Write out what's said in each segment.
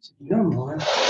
Sigamos, ¿eh?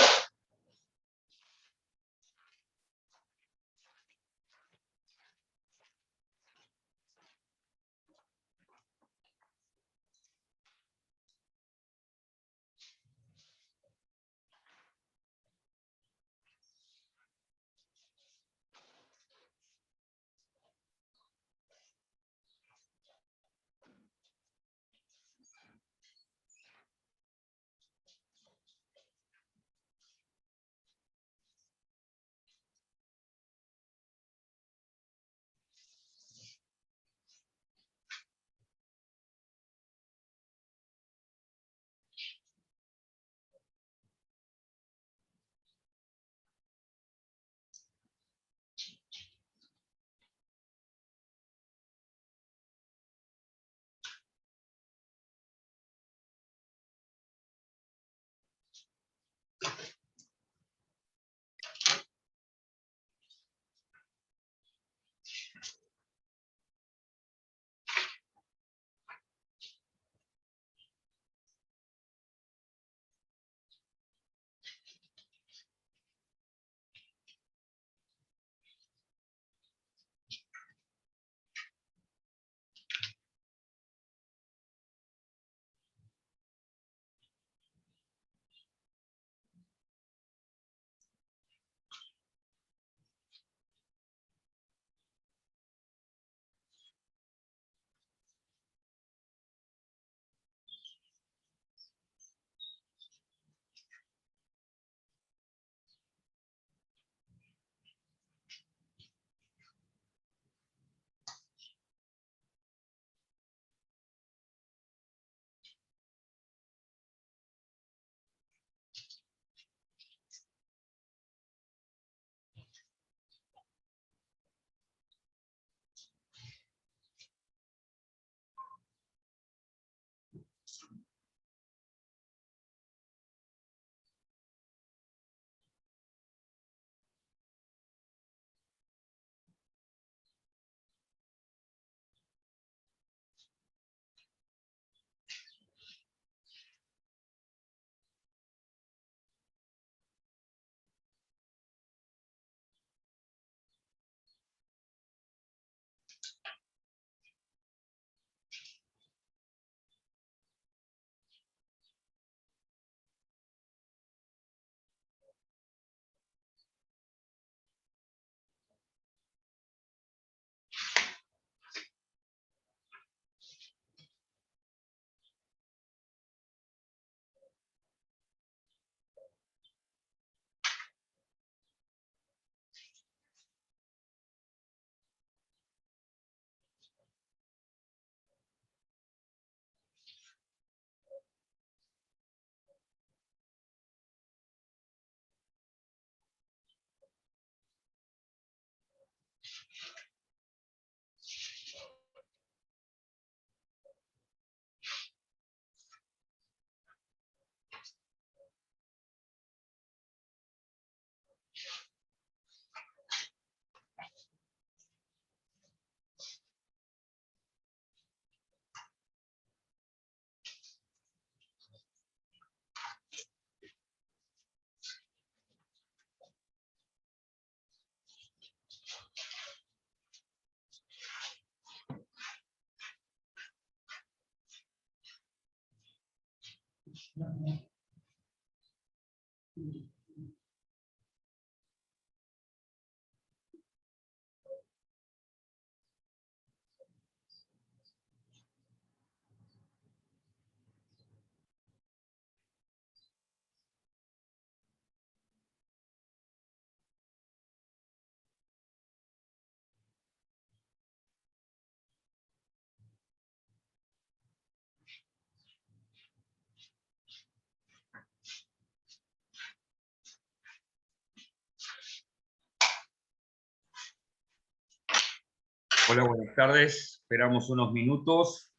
Hola, buenas tardes. Esperamos unos minutos.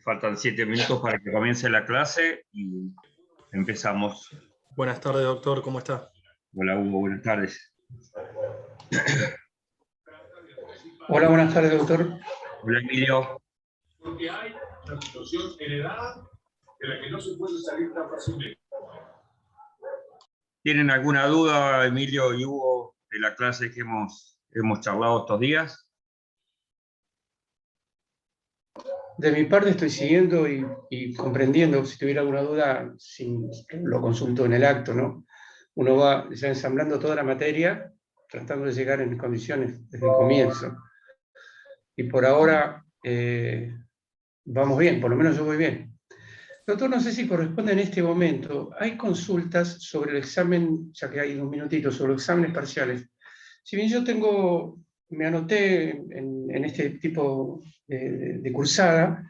Faltan 7 minutos para que comience la clase y empezamos. Buenas tardes, doctor. ¿Cómo está? Hola, Hugo. Buenas tardes. Hola, buenas tardes, doctor. Hola, Emilio. Porque hay una situación heredada de la que no se puede salir tan fácilmente. ¿Tienen alguna duda, Emilio y Hugo, de la clase que hemos charlado estos días? De mi parte estoy siguiendo y comprendiendo. Si tuviera alguna duda, lo consulto en el acto, ¿no? Uno va ya ensamblando toda la materia, tratando de llegar en condiciones desde el comienzo. Y por ahora vamos bien, por lo menos yo voy bien. Doctor, no sé si corresponde en este momento. Hay consultas sobre el examen, ya que hay un minutito, sobre los exámenes parciales. Si bien yo me anoté en este tipo de cursada,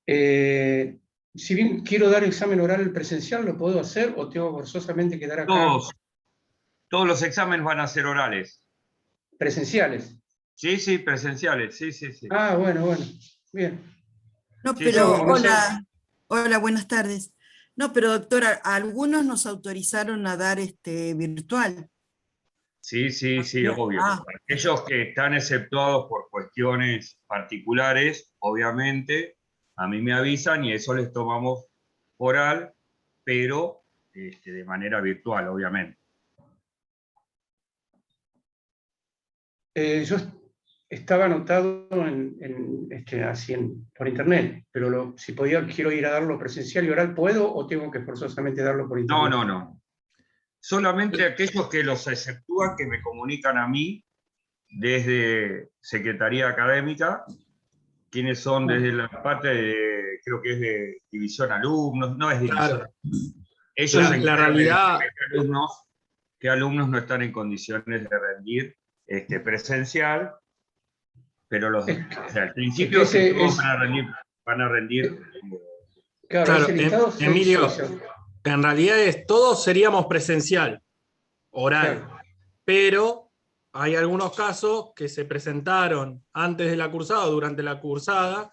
si bien quiero dar examen oral presencial, ¿lo puedo hacer o tengo forzosamente que dar acá Todos los exámenes van a ser orales. presenciales? Sí, presenciales. Sí. Ah, bueno, bien. No, Sí, pero como no sé. hola, buenas tardes. No, pero doctora, algunos nos autorizaron a dar virtual. Sí, obvio. Ah, Aquellos que están exceptuados por cuestiones particulares, obviamente, a mí me avisan y eso les tomamos oral, pero de manera virtual, obviamente. Yo estaba anotado por internet, pero si quiero ir a darlo presencial y oral, ¿puedo o tengo que forzosamente darlo por internet? No. Solamente aquellos que los exceptúan, que me comunican a mí desde Secretaría Académica, quienes son desde la parte de, creo que es de división alumnos, no es división. Claro. Ellos se La encargan realidad, de qué alumnos no están en condiciones de rendir presencial, pero al principio Es que todos van a rendir. claro, claro, ese listado Emilio, soy yo. en realidad todos seríamos presencial, oral, Claro. pero hay algunos casos que se presentaron antes de la cursada o durante la cursada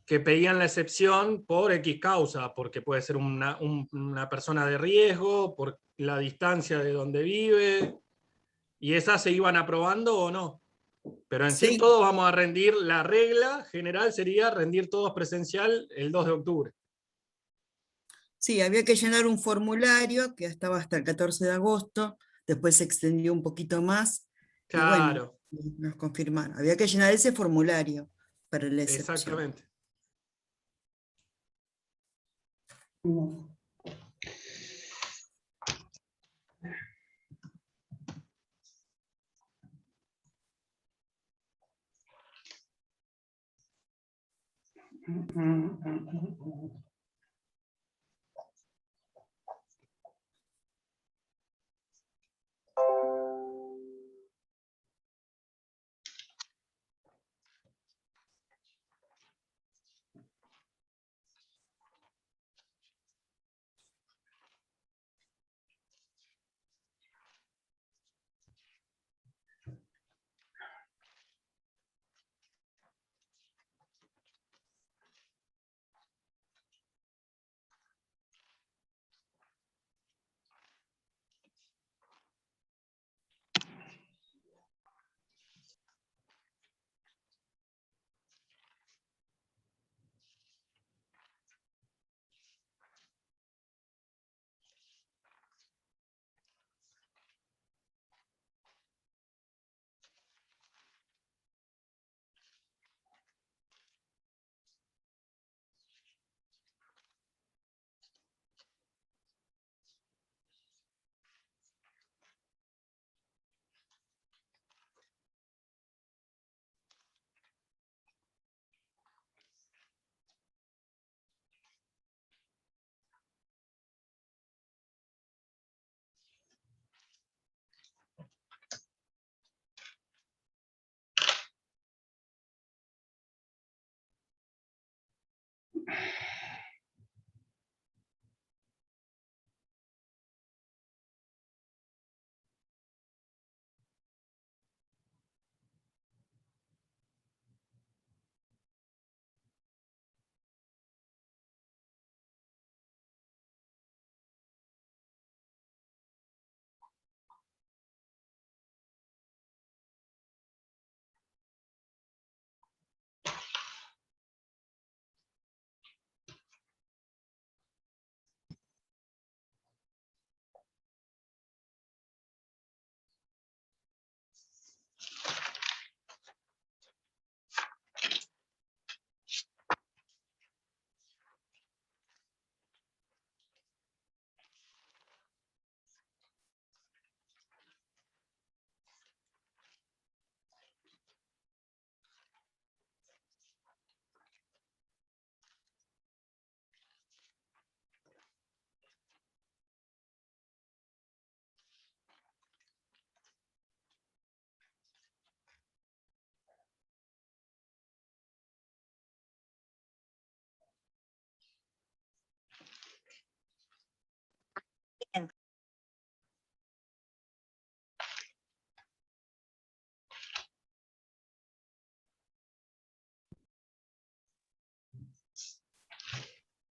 que pedían la excepción por X causa, porque puede ser una persona de riesgo, por la distancia de donde vive, y esas se iban aprobando o no. Pero en sí sí, todos vamos a rendir, la regla general sería rendir todos presencial el 2 de octubre. sí, había que llenar un formulario que estaba hasta el 14 de agosto, después se extendió un poquito más, y bueno, Claro, nos confirmaron. Había que llenar ese formulario para la excepción. exactamente.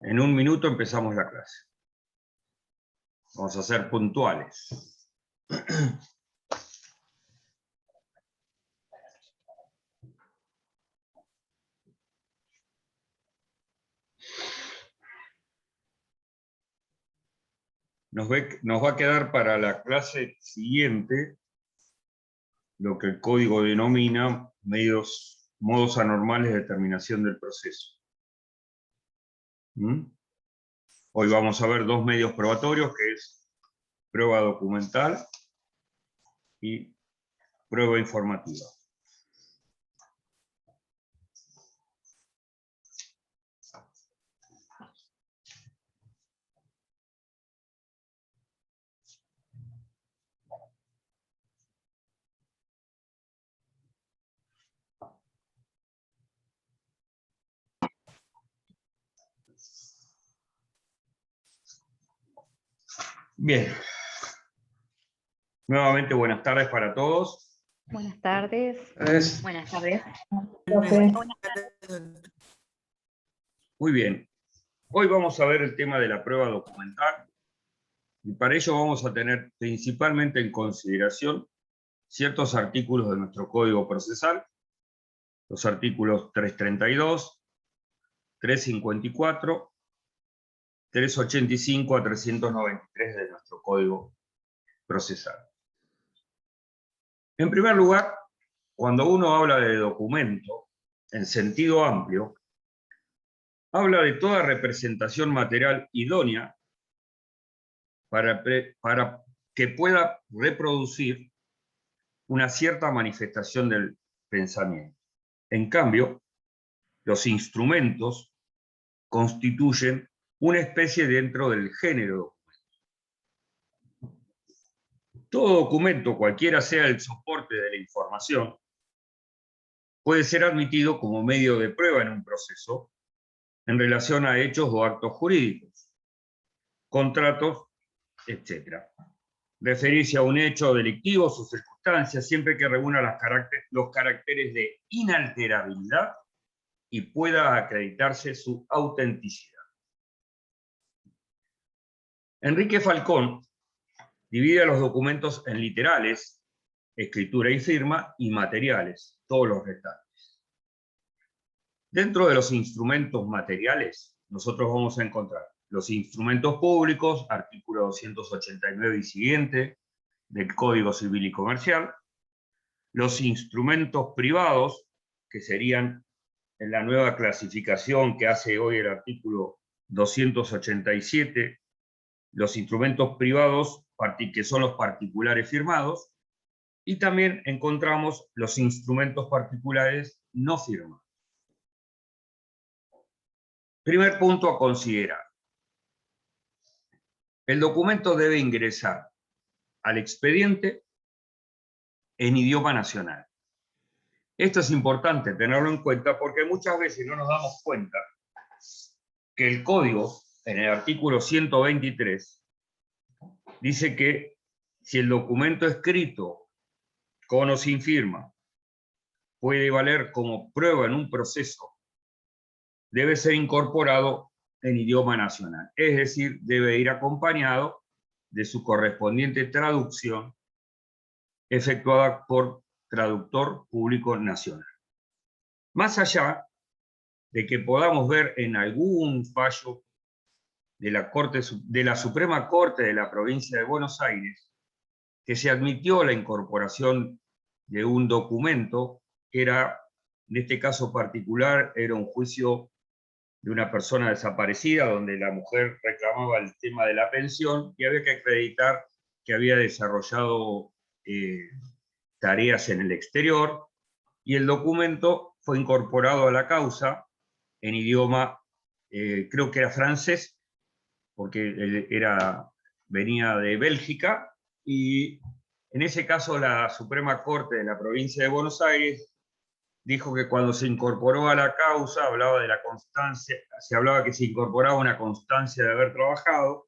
En un minuto empezamos la clase. Vamos a ser puntuales. Nos va a quedar para la clase siguiente lo que el código denomina modos anormales de terminación del proceso. Hoy vamos a ver dos medios probatorios, que es prueba documental y prueba informativa. Bien. Nuevamente, buenas tardes para todos. Buenas tardes. Buenas tardes. Muy bien. Hoy vamos a ver el tema de la prueba documental. Y para ello vamos a tener principalmente en consideración ciertos artículos de nuestro Código Procesal, los artículos 332, 354, 385 a 393 de nuestro Código Procesal. En primer lugar, cuando uno habla de documento, en sentido amplio, habla de toda representación material idónea para que pueda reproducir una cierta manifestación del pensamiento. En cambio, los instrumentos constituyen una especie dentro del género documento. Todo documento, cualquiera sea el soporte de la información, puede ser admitido como medio de prueba en un proceso en relación a hechos o actos jurídicos, contratos, etc. Referirse a un hecho delictivo, sus circunstancias, siempre que reúna los caracteres de inalterabilidad y pueda acreditarse su autenticidad. Enrique Falcón divide los documentos en literales, escritura y firma, y materiales, todos los restantes. Dentro de los instrumentos materiales, nosotros vamos a encontrar los instrumentos públicos, artículo 289 y siguiente del Código Civil y Comercial, los instrumentos privados, que serían en la nueva clasificación que hace hoy el artículo 287, los instrumentos privados, que son los particulares firmados, y también encontramos los instrumentos particulares no firmados. Primer punto a considerar. El documento debe ingresar al expediente en idioma nacional. Esto es importante tenerlo en cuenta porque muchas veces no nos damos cuenta que el código, en el artículo 123, dice que si el documento escrito con o sin firma puede valer como prueba en un proceso, debe ser incorporado en idioma nacional. Es decir, debe ir acompañado de su correspondiente traducción efectuada por traductor público nacional. Más allá de que podamos ver en algún fallo de la Suprema Corte de la Provincia de Buenos Aires que se admitió la incorporación de un documento que era, en este caso particular, era un juicio de una persona desaparecida, donde la mujer reclamaba el tema de la pensión y había que acreditar que había desarrollado tareas en el exterior, y el documento fue incorporado a la causa en idioma, creo que era francés, porque él venía de Bélgica, y en ese caso la Suprema Corte de la Provincia de Buenos Aires dijo que cuando se incorporó a la causa, hablaba de la constancia, se hablaba que se incorporaba una constancia de haber trabajado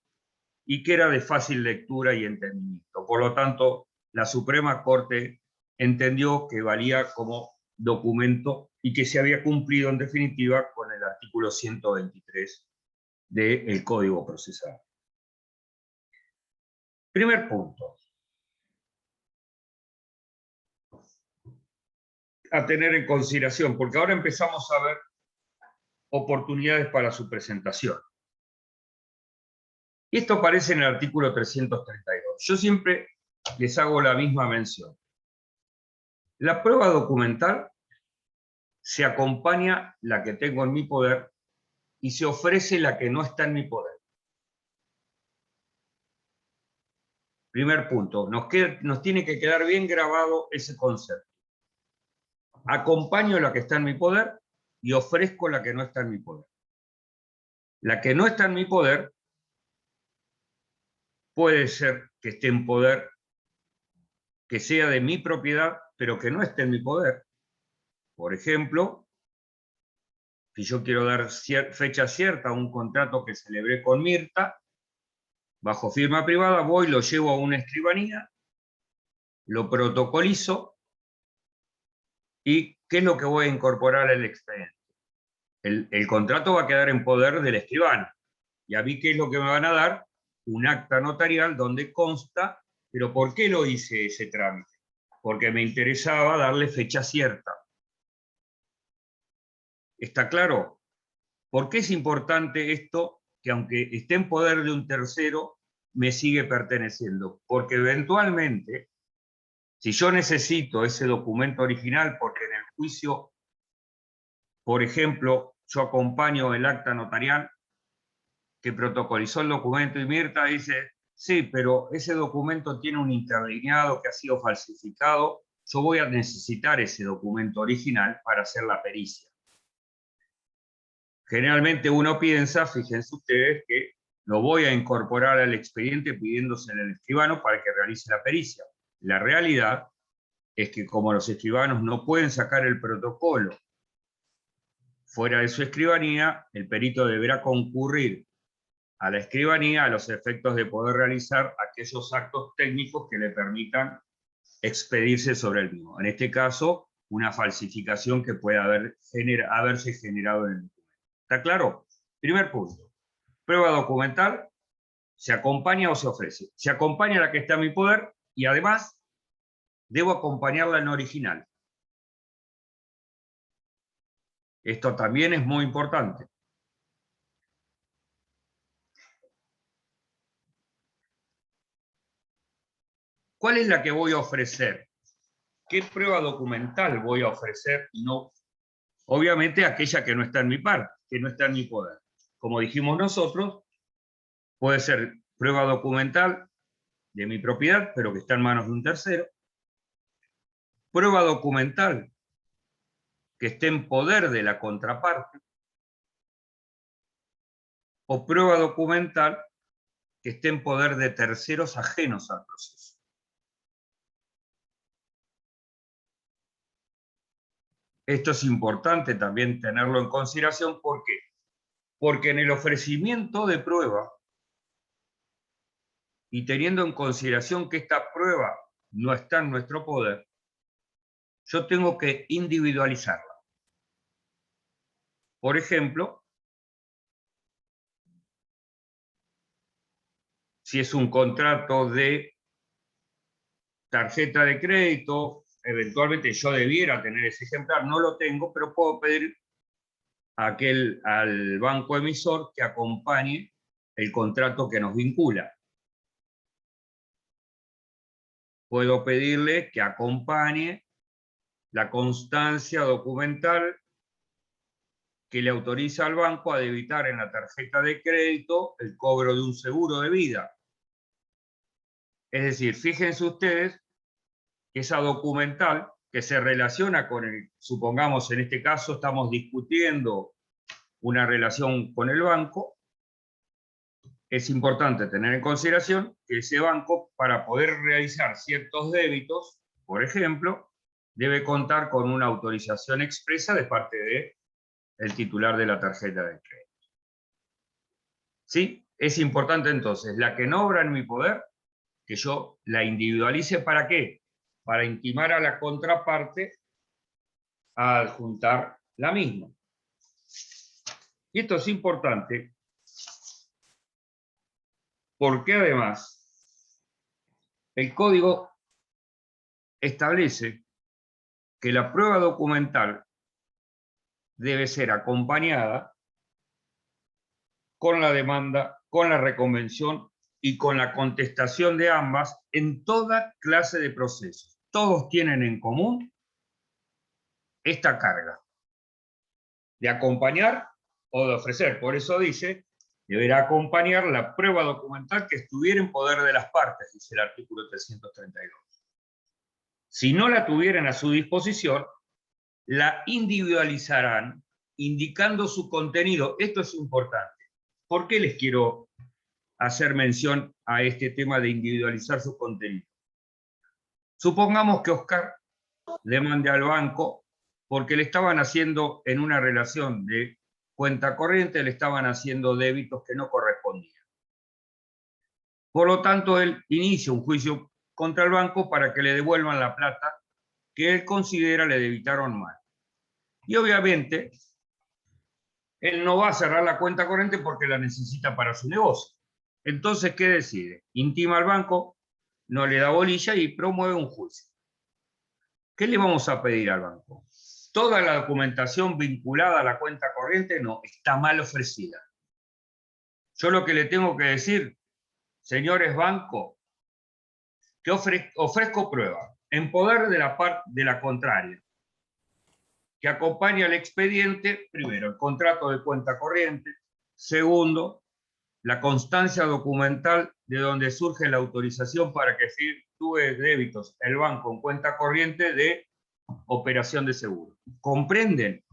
y que era de fácil lectura y entendimiento. Por lo tanto, la Suprema Corte entendió que valía como documento y que se había cumplido en definitiva con el artículo 123 del código procesal. Primer punto a tener en consideración, porque ahora empezamos a ver oportunidades para su presentación. Y esto aparece en el artículo 332. Yo siempre les hago la misma mención. La prueba documental se acompaña la que tengo en mi poder y se ofrece la que no está en mi poder. Primer punto, nos tiene que quedar bien grabado ese concepto. Acompaño la que está en mi poder y ofrezco la que no está en mi poder. La que no está en mi poder puede ser que esté en poder, que sea de mi propiedad, pero que no esté en mi poder. Por ejemplo, si yo quiero dar fecha cierta a un contrato que celebré con Mirta, bajo firma privada, voy, lo llevo a una escribanía, lo protocolizo, y ¿qué es lo que voy a incorporar al expediente? El contrato va a quedar en poder del escribano. Y a mí, ¿qué es lo que me van a dar? Un acta notarial donde consta, pero ¿por qué lo hice ese trámite? Porque me interesaba darle fecha cierta. ¿Está claro? ¿Por qué es importante esto que aunque esté en poder de un tercero, me sigue perteneciendo? Porque eventualmente, si yo necesito ese documento original, porque en el juicio, por ejemplo, yo acompaño el acta notarial que protocolizó el documento y Mirta dice, sí, pero ese documento tiene un interlineado que ha sido falsificado, yo voy a necesitar ese documento original para hacer la pericia. Generalmente uno piensa, fíjense ustedes, que lo voy a incorporar al expediente pidiéndoselo al escribano para que realice la pericia. La realidad es que como los escribanos no pueden sacar el protocolo fuera de su escribanía, el perito deberá concurrir a la escribanía a los efectos de poder realizar aquellos actos técnicos que le permitan expedirse sobre el mismo. En este caso, una falsificación que pueda haberse generado en el documento. ¿Está claro? Primer punto. Prueba documental, ¿se acompaña o se ofrece? Se acompaña la que está en mi poder y además debo acompañarla en original. Esto también es muy importante. ¿Cuál es la que voy a ofrecer? ¿Qué prueba documental voy a ofrecer? Y no, obviamente, aquella que no está en mi parte, que no está en mi poder. Como dijimos nosotros, puede ser prueba documental de mi propiedad, pero que está en manos de un tercero. Prueba documental que esté en poder de la contraparte. O prueba documental que esté en poder de terceros ajenos al proceso. Esto es importante también tenerlo en consideración. ¿Por qué? Porque en el ofrecimiento de prueba, y teniendo en consideración que esta prueba no está en nuestro poder, yo tengo que individualizarla. Por ejemplo, si es un contrato de tarjeta de crédito, eventualmente yo debiera tener ese ejemplar, no lo tengo, pero puedo pedir al banco emisor que acompañe el contrato que nos vincula. Puedo pedirle que acompañe la constancia documental que le autoriza al banco a debitar en la tarjeta de crédito el cobro de un seguro de vida. Es decir, fíjense ustedes que esa documental que se relaciona con el, supongamos en este caso estamos discutiendo una relación con el banco, es importante tener en consideración que ese banco, para poder realizar ciertos débitos, por ejemplo, debe contar con una autorización expresa de parte del titular de la tarjeta de crédito. ¿Sí? Es importante entonces, la que no obra en mi poder, que yo la individualice, ¿para qué? Para intimar a la contraparte a adjuntar la misma. Y esto es importante Porque además el código establece que la prueba documental debe ser acompañada con la demanda, con la reconvención y con la contestación de ambas en toda clase de procesos. Todos tienen en común esta carga de acompañar o de ofrecer. Por eso dice, deberá acompañar la prueba documental que estuviera en poder de las partes, dice el artículo 332. Si no la tuvieran a su disposición, la individualizarán indicando su contenido. Esto es importante. ¿Por qué les quiero hacer mención a este tema de individualizar su contenido? Supongamos que Oscar demande al banco porque le estaban haciendo en una relación de cuenta corriente, le estaban haciendo débitos que no correspondían. Por lo tanto, él inicia un juicio contra el banco para que le devuelvan la plata que él considera le debitaron mal. Y obviamente, él no va a cerrar la cuenta corriente porque la necesita para su negocio. Entonces, ¿qué decide? Intima al banco, no le da bolilla y promueve un juicio. ¿Qué le vamos a pedir al banco? Toda la documentación vinculada a la cuenta corriente no, está mal ofrecida. Yo lo que le tengo que decir, señores banco, que ofrezco prueba en poder de la contraria, que acompaña al expediente, primero, el contrato de cuenta corriente, segundo, la constancia documental de donde surge la autorización para que efectúe débitos el banco en cuenta corriente de operación de seguro. ¿Comprenden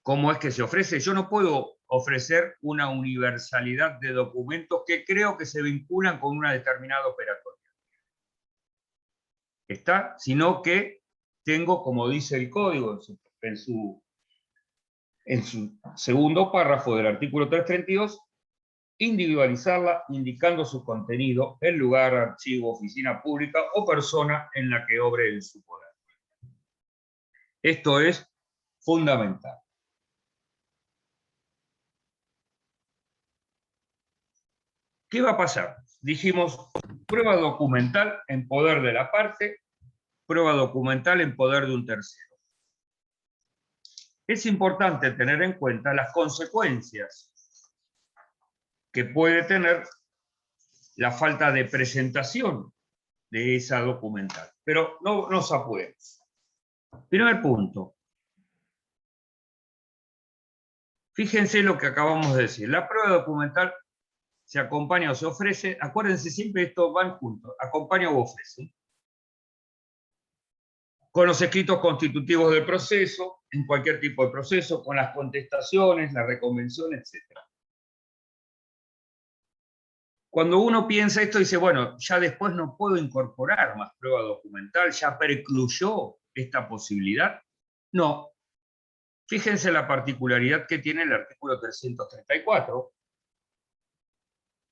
cómo es que se ofrece? Yo no puedo ofrecer una universalidad de documentos que creo que se vinculan con una determinada operatoria. ¿Está? Sino que tengo, como dice el código en su segundo párrafo del artículo 332, individualizarla indicando su contenido, el lugar, archivo, oficina pública o persona en la que obre en su poder. Esto es fundamental. ¿Qué va a pasar? Dijimos, prueba documental en poder de la parte, prueba documental en poder de un tercero. Es importante tener en cuenta las consecuencias que puede tener la falta de presentación de esa documental. Pero no nos apuremos. Primer punto. Fíjense lo que acabamos de decir. La prueba documental se acompaña o se ofrece. Acuérdense siempre, estos van juntos. Acompaña o ofrece. Con los escritos constitutivos del proceso, en cualquier tipo de proceso, con las contestaciones, la reconvención, etc. Cuando uno piensa esto, dice, bueno, ya después no puedo incorporar más prueba documental, ya precluyó esta posibilidad. No. Fíjense la particularidad que tiene el artículo 334,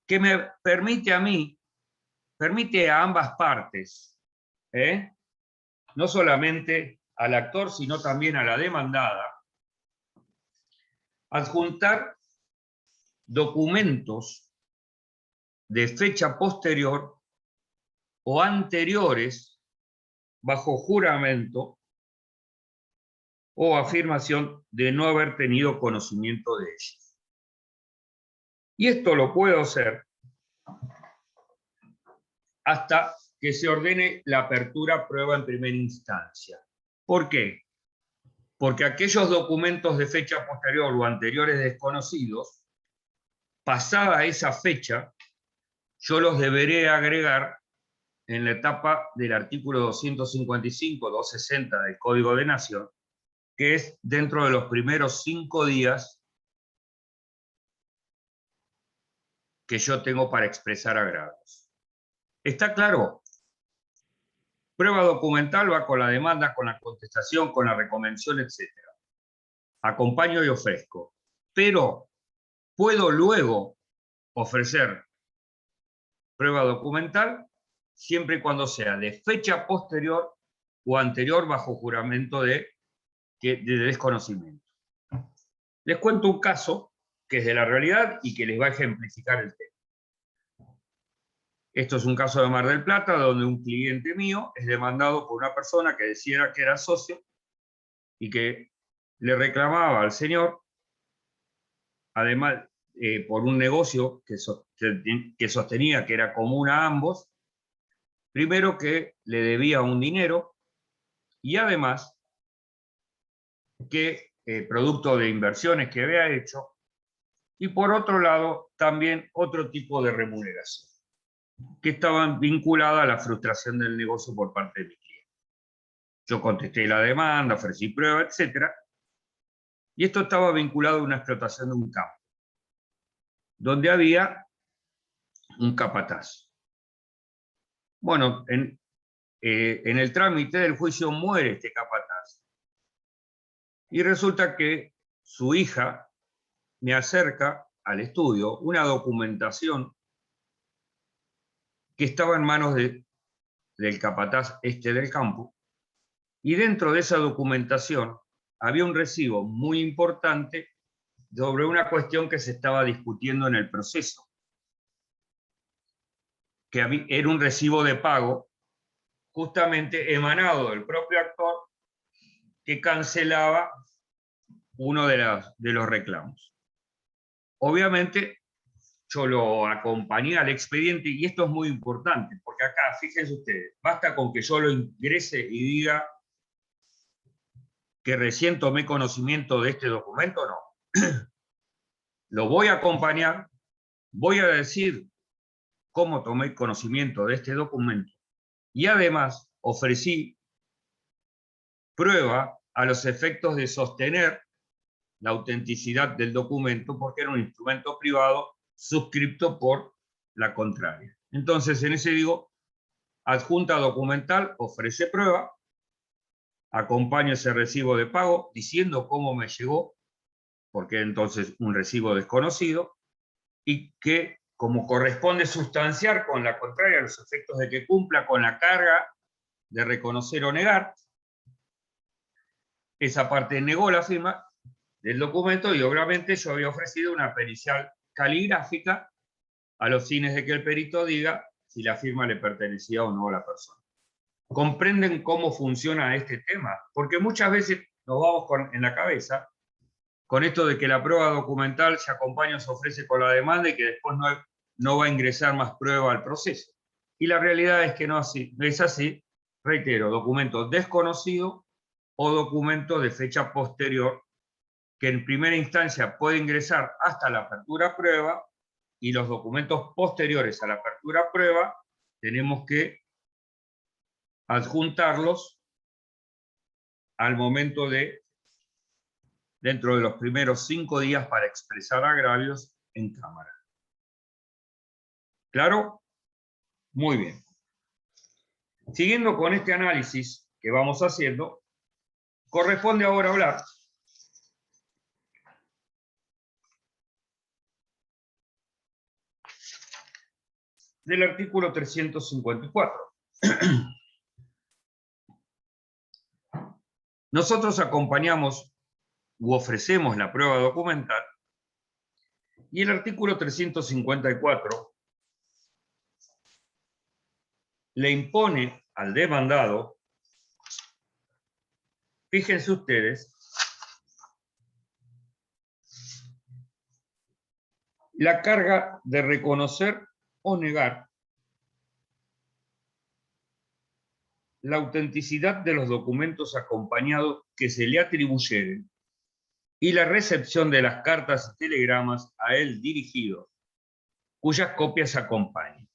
que me permite a mí, permite a ambas partes, no solamente al actor, sino también a la demandada, adjuntar documentos de fecha posterior o anteriores bajo juramento o afirmación de no haber tenido conocimiento de ellos. Y esto lo puedo hacer hasta que se ordene la apertura a prueba en primera instancia. ¿Por qué? Porque aquellos documentos de fecha posterior o anteriores desconocidos, pasada esa fecha, yo los deberé agregar en la etapa del artículo 255, 260 del Código de Nación, que es dentro de los primeros 5 días que yo tengo para expresar agravios. ¿Está claro? Prueba documental va con la demanda, con la contestación, con la reconvención, etc. Acompaño y ofrezco. Pero puedo luego ofrecer prueba documental siempre y cuando sea de fecha posterior o anterior bajo juramento de desconocimiento. Les cuento un caso que es de la realidad y que les va a ejemplificar el tema. Esto es un caso de Mar del Plata, donde un cliente mío es demandado por una persona que decía que era socio y que le reclamaba al señor, además, por un negocio que sostenía que era común a ambos, primero que le debía un dinero y además que producto de inversiones que había hecho, y por otro lado también otro tipo de remuneración que estaban vinculadas a la frustración del negocio por parte de mi cliente. Yo contesté la demanda, ofrecí pruebas, etc. Y esto estaba vinculado a una explotación de un campo, donde había un capataz. Bueno, en el trámite del juicio muere este capataz. Y resulta que su hija me acerca al estudio una documentación que estaba en manos del capataz del campo, y dentro de esa documentación había un recibo muy importante sobre una cuestión que se estaba discutiendo en el proceso, que era un recibo de pago justamente emanado del propio actor que cancelaba uno de los reclamos. Obviamente yo lo acompañé al expediente, y esto es muy importante, porque acá, fíjense ustedes, basta con que yo lo ingrese y diga que recién tomé conocimiento de este documento, no. Lo voy a acompañar, voy a decir cómo tomé conocimiento de este documento, y además ofrecí prueba a los efectos de sostener la autenticidad del documento, porque era un instrumento privado suscripto por la contraria. Entonces, en ese digo, adjunta documental, ofrece prueba, acompaño ese recibo de pago diciendo cómo me llegó, porque entonces un recibo desconocido, y que como corresponde sustanciar con la contraria los efectos de que cumpla con la carga de reconocer o negar, esa parte negó la firma del documento, y obviamente yo había ofrecido una pericial caligráfica a los fines de que el perito diga si la firma le pertenecía o no a la persona. ¿Comprenden cómo funciona este tema? Porque muchas veces nos vamos en la cabeza con esto de que la prueba documental se acompaña o se ofrece con la demanda y que después no va a ingresar más prueba al proceso. Y la realidad es que no es así. Reitero, documento desconocido o documento de fecha posterior, que en primera instancia puede ingresar hasta la apertura a prueba, y los documentos posteriores a la apertura a prueba tenemos que adjuntarlos al momento dentro de los primeros 5 días para expresar agravios en cámara. ¿Claro? Muy bien. Siguiendo con este análisis que vamos haciendo, corresponde ahora hablar del artículo 354. Nosotros acompañamos u ofrecemos la prueba documental, y el artículo 354 le impone al demandado, fíjense ustedes, la carga de reconocer o negar la autenticidad de los documentos acompañados que se le atribuyeren, y la recepción de las cartas y telegramas a él dirigidos, cuyas copias acompañen.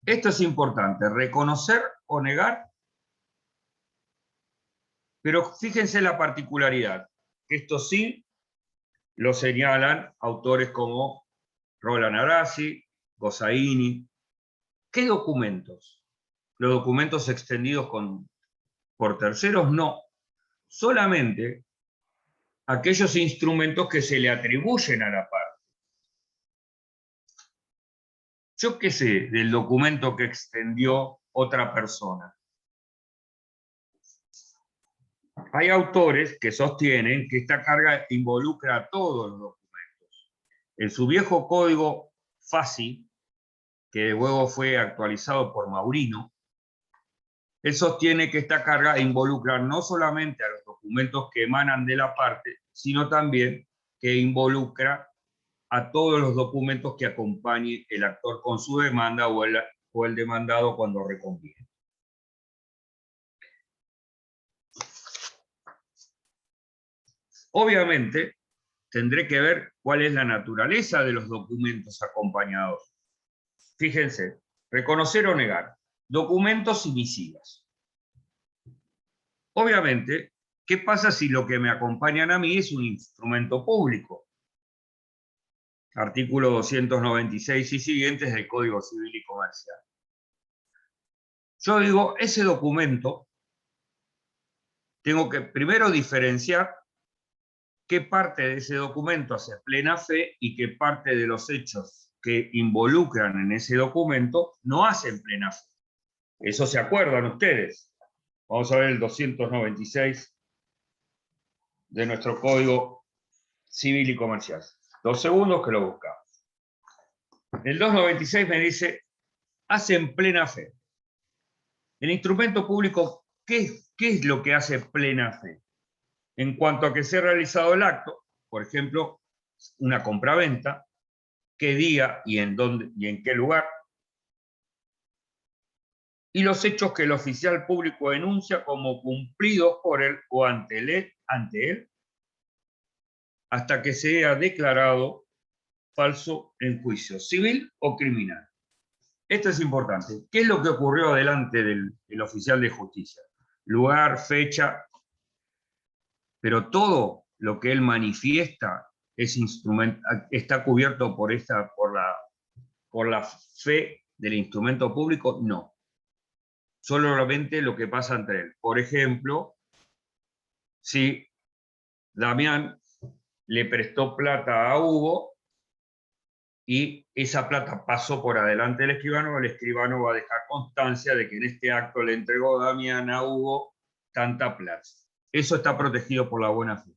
Esto es importante, reconocer o negar, pero fíjense la particularidad, que esto sí lo señalan autores como Roland Arasi, Gossaini. ¿Qué documentos? Los documentos extendidos por terceros, no. Solamente aquellos instrumentos que se le atribuyen a la parte. Yo qué sé del documento que extendió otra persona. Hay autores que sostienen que esta carga involucra a todos los documentos. En su viejo código FASI, que luego fue actualizado por Maurino, él sostiene que esta carga involucra no solamente a los documentos que emanan de la parte, sino también que involucra a todos los documentos que acompañe el actor con su demanda o el demandado cuando reconviene. Obviamente, tendré que ver cuál es la naturaleza de los documentos acompañados. Fíjense, reconocer o negar, documentos y misivas. Obviamente, ¿qué pasa si lo que me acompañan a mí es un instrumento público? Artículo 296 y siguientes del Código Civil y Comercial. Yo digo, ese documento, tengo que primero diferenciar qué parte de ese documento hace plena fe y qué parte de los hechos que involucran en ese documento no hacen plena fe. Eso se acuerdan ustedes. Vamos a ver el 296 de nuestro Código Civil y Comercial. 2 segundos que lo buscamos. El 296 me dice, hacen plena fe. El instrumento público, ¿qué es lo que hace plena fe? En cuanto a que se ha realizado el acto, por ejemplo, una compraventa, qué día y en dónde y en qué lugar, y los hechos que el oficial público denuncia como cumplidos por él o ante él, hasta que sea declarado falso en juicio civil o criminal. Esto es importante. ¿Qué es lo que ocurrió delante del oficial de justicia? Lugar, fecha, pero todo lo que él manifiesta está cubierto por la fe del instrumento público. No. Solamente lo que pasa entre él. Por ejemplo, si Damián le prestó plata a Hugo y esa plata pasó por adelante del escribano, el escribano va a dejar constancia de que en este acto le entregó Damián a Hugo tanta plata. Eso está protegido por la buena fe.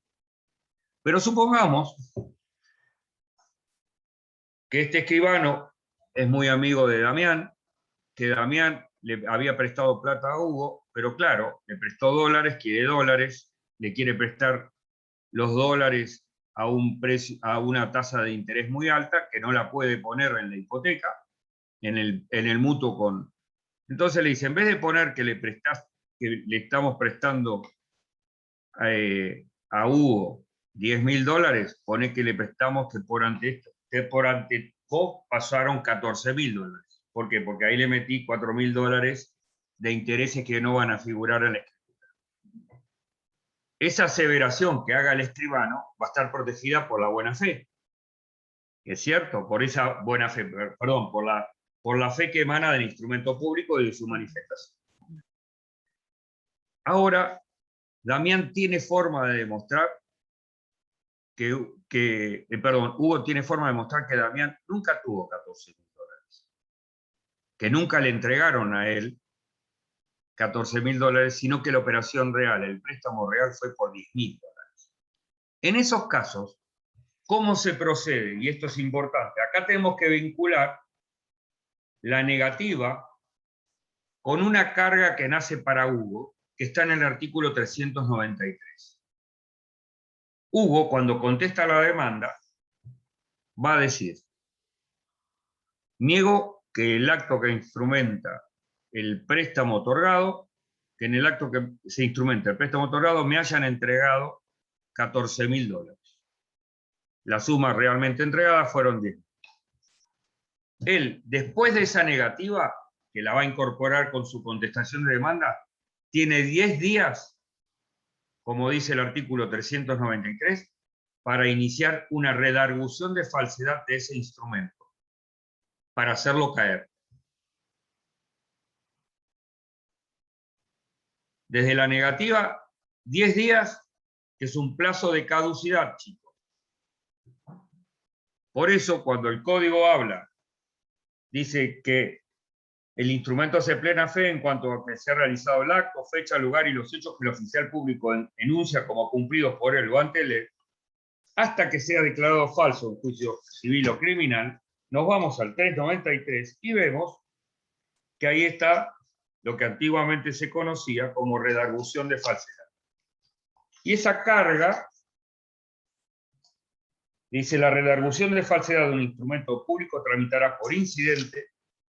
Pero supongamos que este escribano es muy amigo de Damián, que Damián le había prestado plata a Hugo, pero claro, le prestó dólares, quiere dólares, le quiere prestar los dólares a una tasa de interés muy alta, que no la puede poner en la hipoteca, en el mutuo con... Entonces le dice, en vez de poner que le estamos prestando a Hugo $10.000, pone que le prestamos que por ante vos pasaron $14.000. ¿Por qué? Porque ahí le metí $4.000 de intereses que no van a figurar en la escritura. Esa aseveración que haga el escribano va a estar protegida por la buena fe. ¿Es cierto? Por esa buena fe, perdón, por la fe que emana del instrumento público y de su manifestación. Ahora, Damián tiene forma de demostrar Hugo tiene forma de demostrar que Damián nunca tuvo $14.000. Que nunca le entregaron a él $14.000, sino que la operación real, el préstamo real, fue por $10.000. En esos casos, ¿cómo se procede? Y esto es importante. Acá tenemos que vincular la negativa con una carga que nace para Hugo, que está en el artículo 393. Hugo, cuando contesta la demanda, va a decir: niego que el acto que instrumenta el préstamo otorgado, que en el acto que se instrumenta el préstamo otorgado me hayan entregado $14.000. La suma realmente entregada fueron 10. Él, después de esa negativa, que la va a incorporar con su contestación de demanda, tiene 10 días, como dice el artículo 393, para iniciar una redargución de falsedad de ese instrumento, para hacerlo caer. Desde la negativa, 10 días, que es un plazo de caducidad, chicos. Por eso, cuando el código habla, dice que el instrumento hace plena fe en cuanto a que se ha realizado el acto, fecha, lugar y los hechos que el oficial público enuncia como cumplidos por él o ante él, hasta que sea declarado falso en juicio civil o criminal, nos vamos al 393 y vemos que ahí está lo que antiguamente se conocía como redargución de falsedad. Y esa carga dice: la redargución de falsedad de un instrumento público tramitará por incidente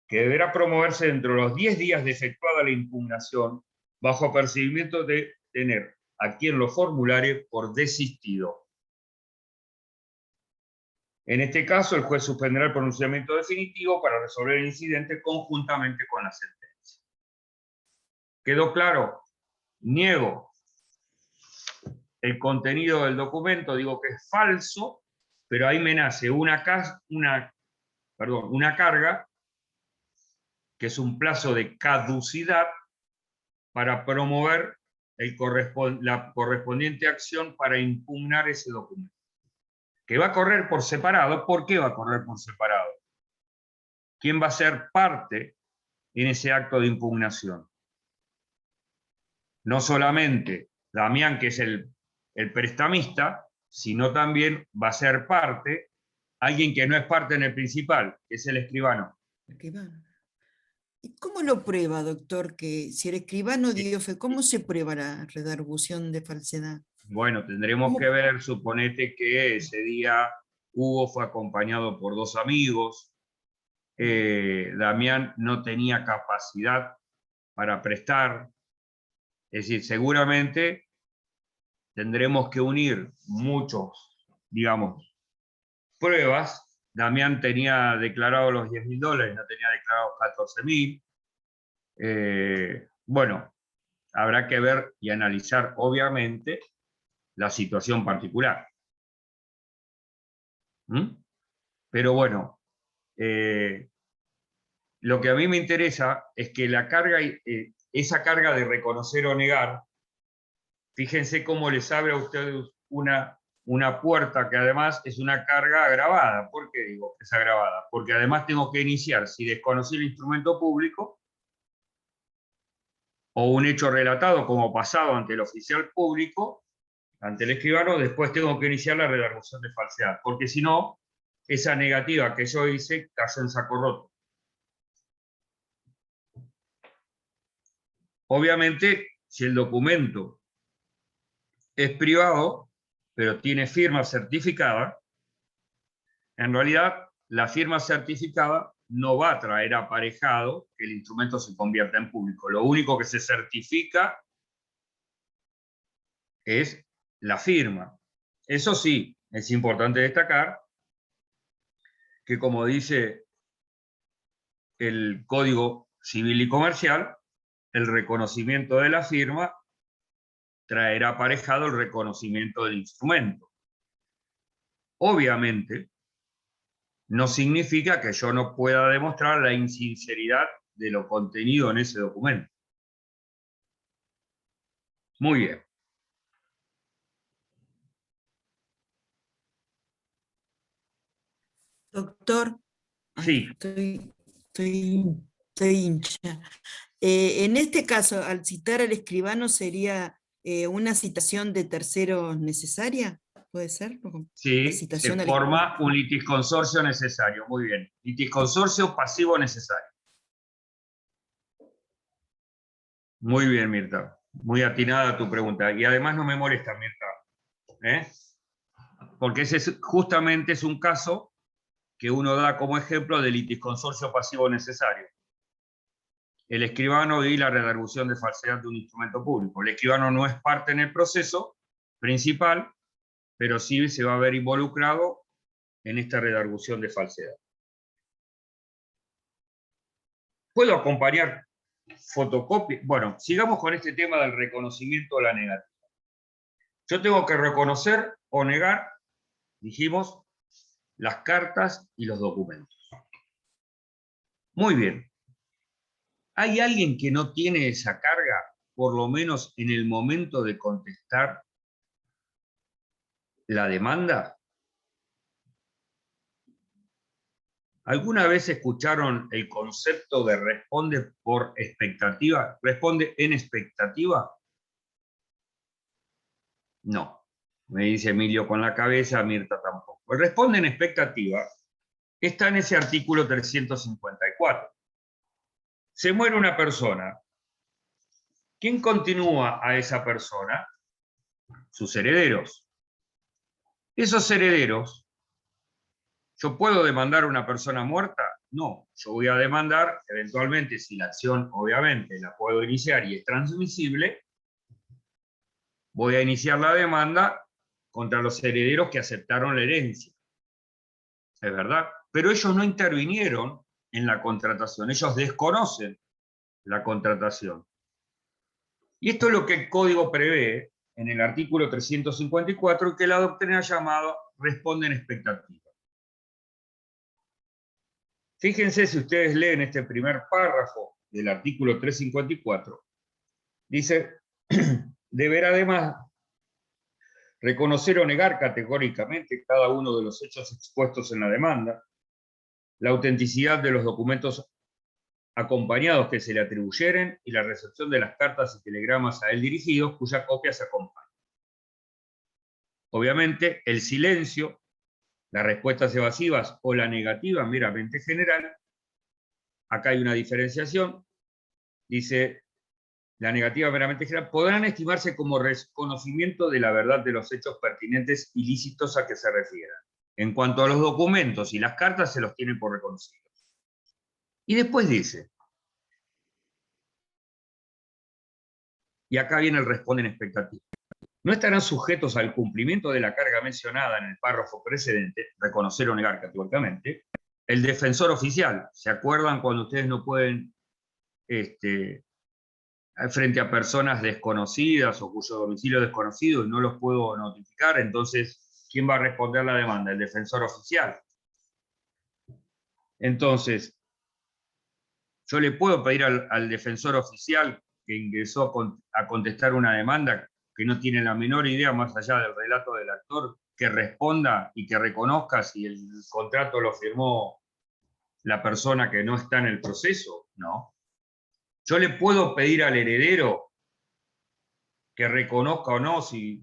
que deberá promoverse dentro de los 10 días de efectuada la impugnación, bajo apercibimiento de tener a quien lo formulare por desistido. En este caso, el juez suspenderá el pronunciamiento definitivo para resolver el incidente conjuntamente con la sentencia. ¿Quedó claro? Niego el contenido del documento, digo que es falso, pero ahí me nace una carga, que es un plazo de caducidad, para promover la correspondiente acción para impugnar ese documento, que va a correr por separado. ¿Por qué va a correr por separado? ¿Quién va a ser parte en ese acto de impugnación? No solamente Damián, que es el prestamista, sino también va a ser parte alguien que no es parte en el principal, que es el escribano. Escribano. ¿Y cómo lo prueba, doctor? Que si el escribano dio fe, ¿cómo se prueba la redargución de falsedad? Bueno, tendremos que ver, suponete que ese día Hugo fue acompañado por 2 amigos, Damián no tenía capacidad para prestar, es decir, seguramente tendremos que unir muchos, digamos, pruebas. Damián tenía declarado los $10.000, no tenía declarado 14.000. Bueno, habrá que ver y analizar, obviamente, la situación particular. Pero bueno, lo que a mí me interesa es que la carga, esa carga de reconocer o negar, fíjense cómo les abre a ustedes una puerta que además es una carga agravada. ¿Por qué digo que es agravada? Porque además tengo que iniciar, si desconocí el instrumento público o un hecho relatado como pasado ante el oficial público, ante el escribano, después tengo que iniciar la redargución de falsedad, porque si no, esa negativa que yo hice cayó en saco roto. Obviamente, si el documento es privado, pero tiene firma certificada, en realidad la firma certificada no va a traer aparejado que el instrumento se convierta en público. Lo único que se certifica es la firma. Eso sí, es importante destacar que, como dice el Código Civil y Comercial, el reconocimiento de la firma traerá aparejado el reconocimiento del instrumento. Obviamente, no significa que yo no pueda demostrar la insinceridad de lo contenido en ese documento. Muy bien. Doctor, Sí. estoy hincha. En este caso, al citar al escribano, ¿sería una citación de terceros necesaria? ¿Puede ser? Sí, Citación se forma un litisconsorcio necesario. Muy bien. Litisconsorcio pasivo necesario. Muy bien, Mirta. Muy atinada tu pregunta. Y además no me molesta, Mirta. Porque ese justamente es un caso que uno da como ejemplo de litisconsorcio pasivo necesario. El escribano y la redargución de falsedad de un instrumento público. El escribano no es parte en el proceso principal, pero sí se va a ver involucrado en esta redargución de falsedad. ¿Puedo acompañar fotocopia? Bueno, sigamos con este tema del reconocimiento de la negativa. Yo tengo que reconocer o negar, dijimos, las cartas y los documentos. Muy bien. ¿Hay alguien que no tiene esa carga, por lo menos en el momento de contestar la demanda? ¿Alguna vez escucharon el concepto de responde por expectativa? ¿Responde en expectativa? No. Me dice Emilio con la cabeza, Mirta tampoco. El responde en expectativa está en ese artículo 354. Se muere una persona. ¿Quién continúa a esa persona? Sus herederos. Esos herederos, ¿yo puedo demandar a una persona muerta? No, yo voy a demandar, eventualmente, si la acción, obviamente, la puedo iniciar y es transmisible, voy a iniciar la demanda contra los herederos que aceptaron la herencia. Es verdad, pero ellos no intervinieron en la contratación, ellos desconocen la contratación. Y esto es lo que el Código prevé en el artículo 354, que la doctrina ha llamado responden expectativa. Fíjense, si ustedes leen este primer párrafo del artículo 354, dice, deberá además reconocer o negar categóricamente cada uno de los hechos expuestos en la demanda, la autenticidad de los documentos acompañados que se le atribuyeren y la recepción de las cartas y telegramas a él dirigidos, cuya copia se acompaña. Obviamente, el silencio, las respuestas evasivas o la negativa meramente general, acá hay una diferenciación, dice, la negativa meramente general, podrán estimarse como reconocimiento de la verdad de los hechos pertinentes ilícitos a que se refieran. En cuanto a los documentos y las cartas, se los tiene por reconocidos. Y después dice, y acá viene el responden expectativa, no estarán sujetos al cumplimiento de la carga mencionada en el párrafo precedente, reconocer o negar categóricamente, el defensor oficial. ¿Se acuerdan cuando ustedes no pueden, frente a personas desconocidas o cuyo domicilio es desconocido y no los puedo notificar? Entonces, ¿quién va a responder la demanda? El defensor oficial. Entonces, yo le puedo pedir al defensor oficial que ingresó a contestar una demanda que no tiene la menor idea, más allá del relato del actor, que responda y que reconozca si el contrato lo firmó la persona que no está en el proceso. No. Yo le puedo pedir al heredero que reconozca o no si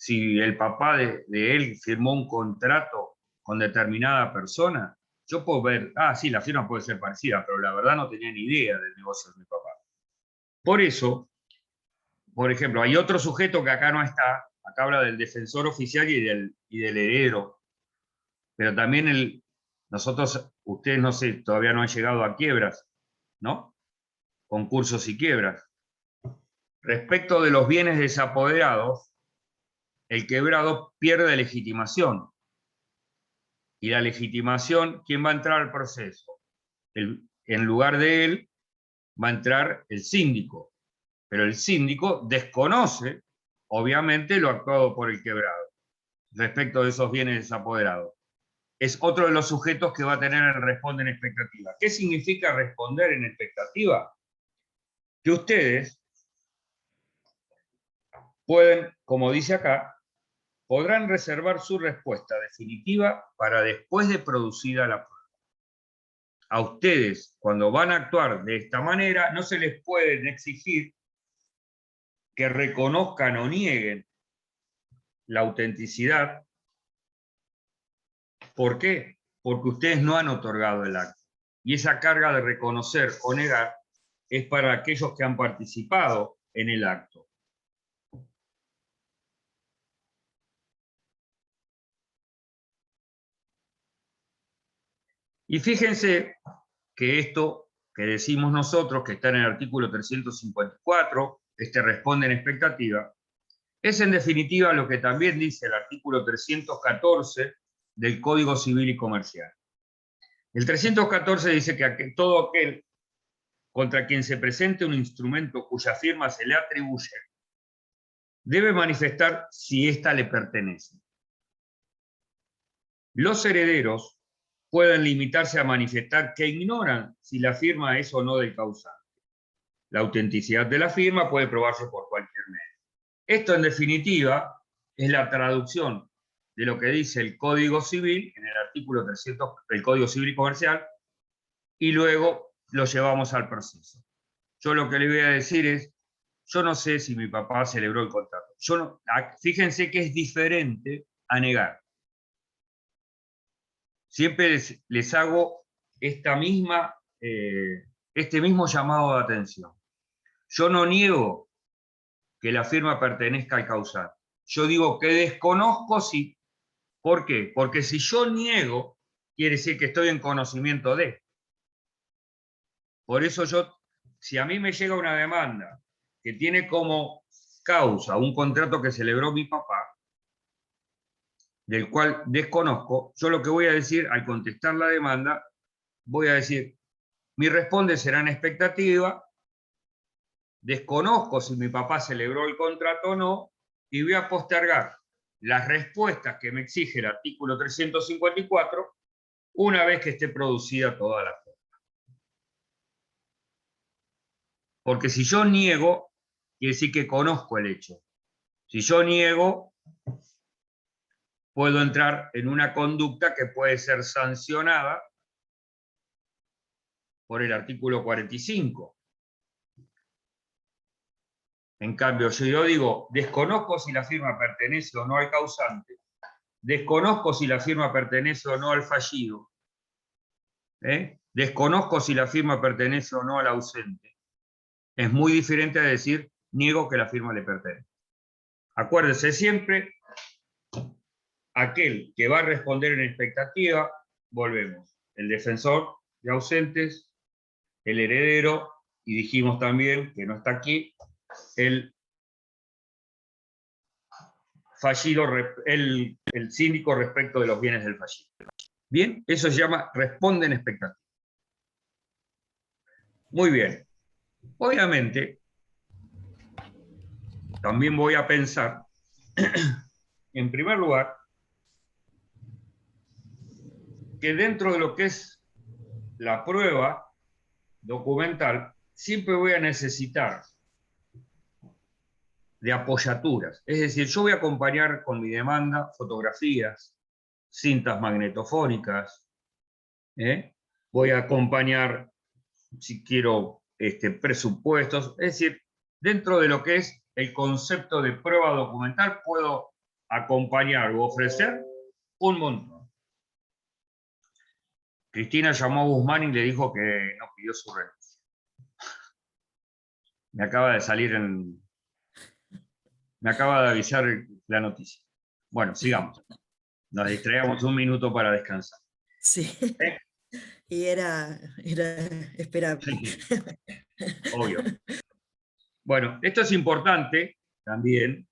el papá de él firmó un contrato con determinada persona. Yo puedo ver, sí, la firma puede ser parecida, pero la verdad no tenía ni idea del negocio de mi papá. Por eso, por ejemplo, hay otro sujeto que acá no está, acá habla del defensor oficial y del heredero, pero también nosotros, ustedes no sé, todavía no han llegado a quiebras, ¿no? Concursos y quiebras. Respecto de los bienes desapoderados, el quebrado pierde legitimación. Y la legitimación, ¿quién va a entrar al proceso? En lugar de él va a entrar el síndico. Pero el síndico desconoce, obviamente, lo actuado por el quebrado respecto de esos bienes desapoderados. Es otro de los sujetos que va a tener el responder en expectativa. ¿Qué significa responder en expectativa? Que ustedes pueden, como dice acá, podrán reservar su respuesta definitiva para después de producida la prueba. A ustedes, cuando van a actuar de esta manera, no se les pueden exigir que reconozcan o nieguen la autenticidad. ¿Por qué? Porque ustedes no han otorgado el acto. Y esa carga de reconocer o negar es para aquellos que han participado en el acto. Y fíjense que esto que decimos nosotros, que está en el artículo 354, responde en expectativa, es en definitiva lo que también dice el artículo 314 del Código Civil y Comercial. El 314 dice que todo aquel contra quien se presente un instrumento cuya firma se le atribuye, debe manifestar si ésta le pertenece. Los herederos pueden limitarse a manifestar que ignoran si la firma es o no del causante. La autenticidad de la firma puede probarse por cualquier medio. Esto, en definitiva, es la traducción de lo que dice el Código Civil, en el artículo 300 del Código Civil y Comercial, y luego lo llevamos al proceso. Yo lo que le voy a decir es, yo no sé si mi papá celebró el contrato. Fíjense que es diferente a negar. siempre les hago este mismo llamado de atención. Yo no niego que la firma pertenezca al causante. Yo digo que desconozco si... ¿Por qué? Porque si yo niego, quiere decir que estoy en conocimiento de. Por eso si a mí me llega una demanda que tiene como causa un contrato que celebró mi papá, del cual desconozco, yo lo que voy a decir al contestar la demanda, voy a decir, mi responde será en expectativa, desconozco si mi papá celebró el contrato o no, y voy a postergar las respuestas que me exige el artículo 354 una vez que esté producida toda la forma. Porque si yo niego, quiere decir que conozco el hecho. Si yo niego, puedo entrar en una conducta que puede ser sancionada por el artículo 45. En cambio, si yo digo, desconozco si la firma pertenece o no al causante, desconozco si la firma pertenece o no al fallido, desconozco si la firma pertenece o no al ausente, es muy diferente a decir, niego que la firma le pertenece. Acuérdese siempre, aquel que va a responder en expectativa, volvemos, el defensor de ausentes, el heredero, y dijimos también, que no está aquí, el fallido, el síndico respecto de los bienes del fallido. Bien, eso se llama responde en expectativa. Muy bien. Obviamente, también voy a pensar, en primer lugar, que dentro de lo que es la prueba documental, siempre voy a necesitar de apoyaturas. Es decir, yo voy a acompañar con mi demanda fotografías, cintas magnetofónicas, voy a acompañar, si quiero, presupuestos. Es decir, dentro de lo que es el concepto de prueba documental, puedo acompañar o ofrecer un montón. Cristina llamó a Guzmán y le dijo que no pidió su renuncia. Me acaba de salir me acaba de avisar la noticia. Bueno, sigamos. Nos distraemos un minuto para descansar. Sí. Y era esperable. Sí, obvio. Bueno, esto es importante también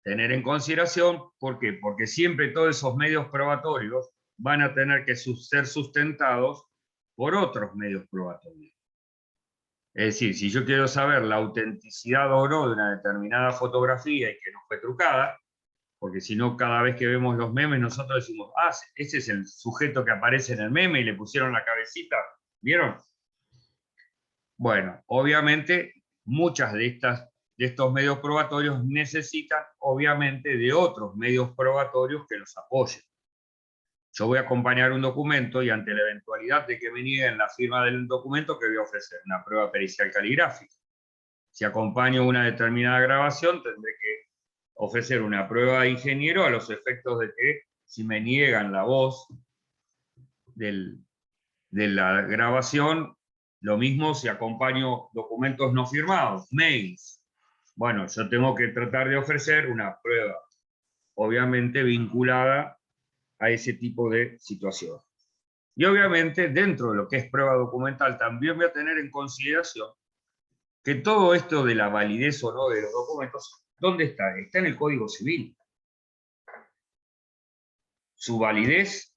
tener en consideración. ¿Por qué? Porque siempre todos esos medios probatorios van a tener que ser sustentados por otros medios probatorios. Es decir, si yo quiero saber la autenticidad o no de una determinada fotografía y que no fue trucada, porque si no, cada vez que vemos los memes, nosotros decimos, ah, ese es el sujeto que aparece en el meme y le pusieron la cabecita, ¿vieron? Bueno, obviamente, muchas de estos medios probatorios necesitan, obviamente, de otros medios probatorios que los apoyen. Yo voy a acompañar un documento y ante la eventualidad de que me nieguen la firma del documento, ¿qué voy a ofrecer? Una prueba pericial caligráfica. Si acompaño una determinada grabación, tendré que ofrecer una prueba de ingeniero a los efectos de que si me niegan la voz de la grabación, lo mismo si acompaño documentos no firmados, mails. Bueno, yo tengo que tratar de ofrecer una prueba, obviamente vinculada a ese tipo de situación. Y obviamente, dentro de lo que es prueba documental, también voy a tener en consideración que todo esto de la validez o no de los documentos, ¿dónde está? Está en el Código Civil. Su validez,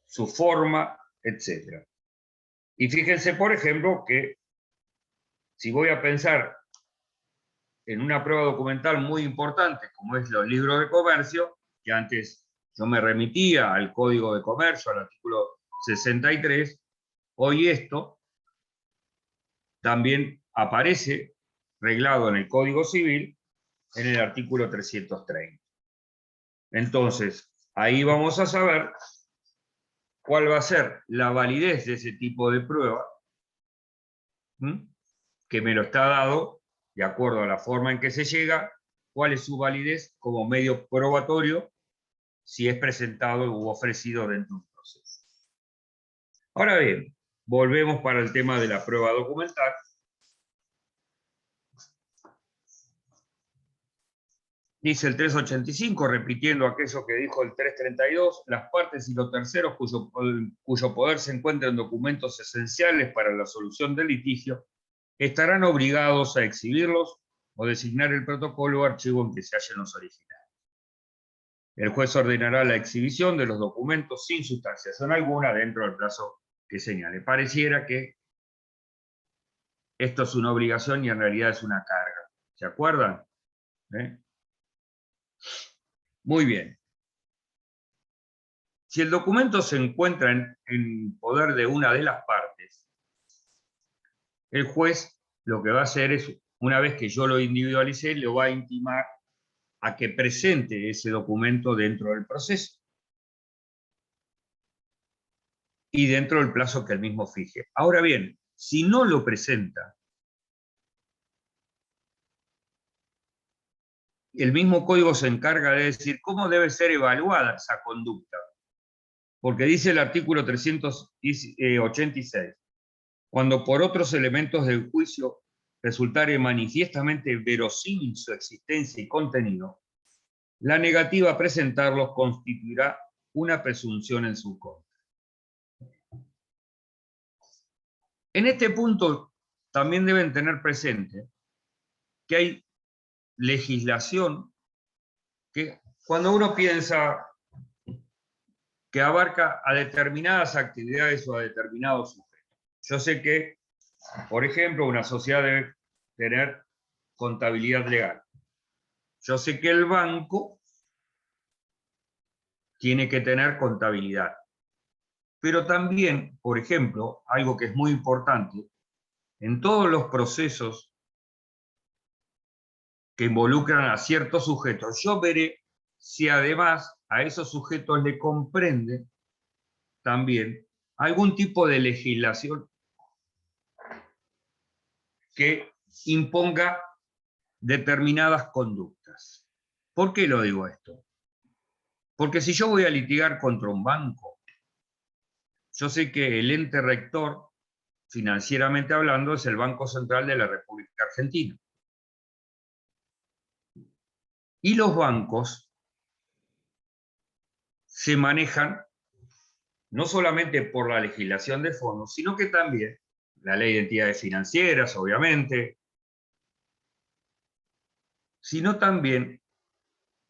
su forma, etc. Y fíjense, por ejemplo, que si voy a pensar en una prueba documental muy importante, como es los libros de comercio, que antes yo me remitía al Código de Comercio, al artículo 63, hoy esto también aparece reglado en el Código Civil en el artículo 330. Entonces, ahí vamos a saber cuál va a ser la validez de ese tipo de prueba, que me lo está dado, de acuerdo a la forma en que se llega, cuál es su validez como medio probatorio, si es presentado u ofrecido dentro de un proceso. Ahora bien, volvemos para el tema de la prueba documental. Dice el 385, repitiendo aquello que dijo el 332, las partes y los terceros cuyo poder se encuentra en documentos esenciales para la solución del litigio estarán obligados a exhibirlos o designar el protocolo o archivo en que se hallen los originales. El juez ordenará la exhibición de los documentos sin sustanciación alguna dentro del plazo que señale. Pareciera que esto es una obligación y en realidad es una carga. ¿Se acuerdan? Muy bien. Si el documento se encuentra en poder de una de las partes, el juez lo que va a hacer es, una vez que yo lo individualicé, le va a intimar a que presente ese documento dentro del proceso y dentro del plazo que él mismo fije. Ahora bien, si no lo presenta, el mismo código se encarga de decir cómo debe ser evaluada esa conducta. Porque dice el artículo 386, cuando por otros elementos del juicio resultare manifiestamente verosímil su existencia y contenido, la negativa a presentarlos constituirá una presunción en su contra. En este punto también deben tener presente que hay legislación que cuando uno piensa que abarca a determinadas actividades o a determinados sujetos. Yo sé que, por ejemplo, una sociedad debe tener contabilidad legal. Yo sé que el banco tiene que tener contabilidad. Pero también, por ejemplo, algo que es muy importante, en todos los procesos que involucran a ciertos sujetos, yo veré si además a esos sujetos le comprende también algún tipo de legislación que imponga determinadas conductas. ¿Por qué lo digo esto? Porque si yo voy a litigar contra un banco, yo sé que el ente rector, financieramente hablando, es el Banco Central de la República Argentina. Y los bancos se manejan no solamente por la legislación de fondos, sino que también la ley de entidades financieras, obviamente, sino también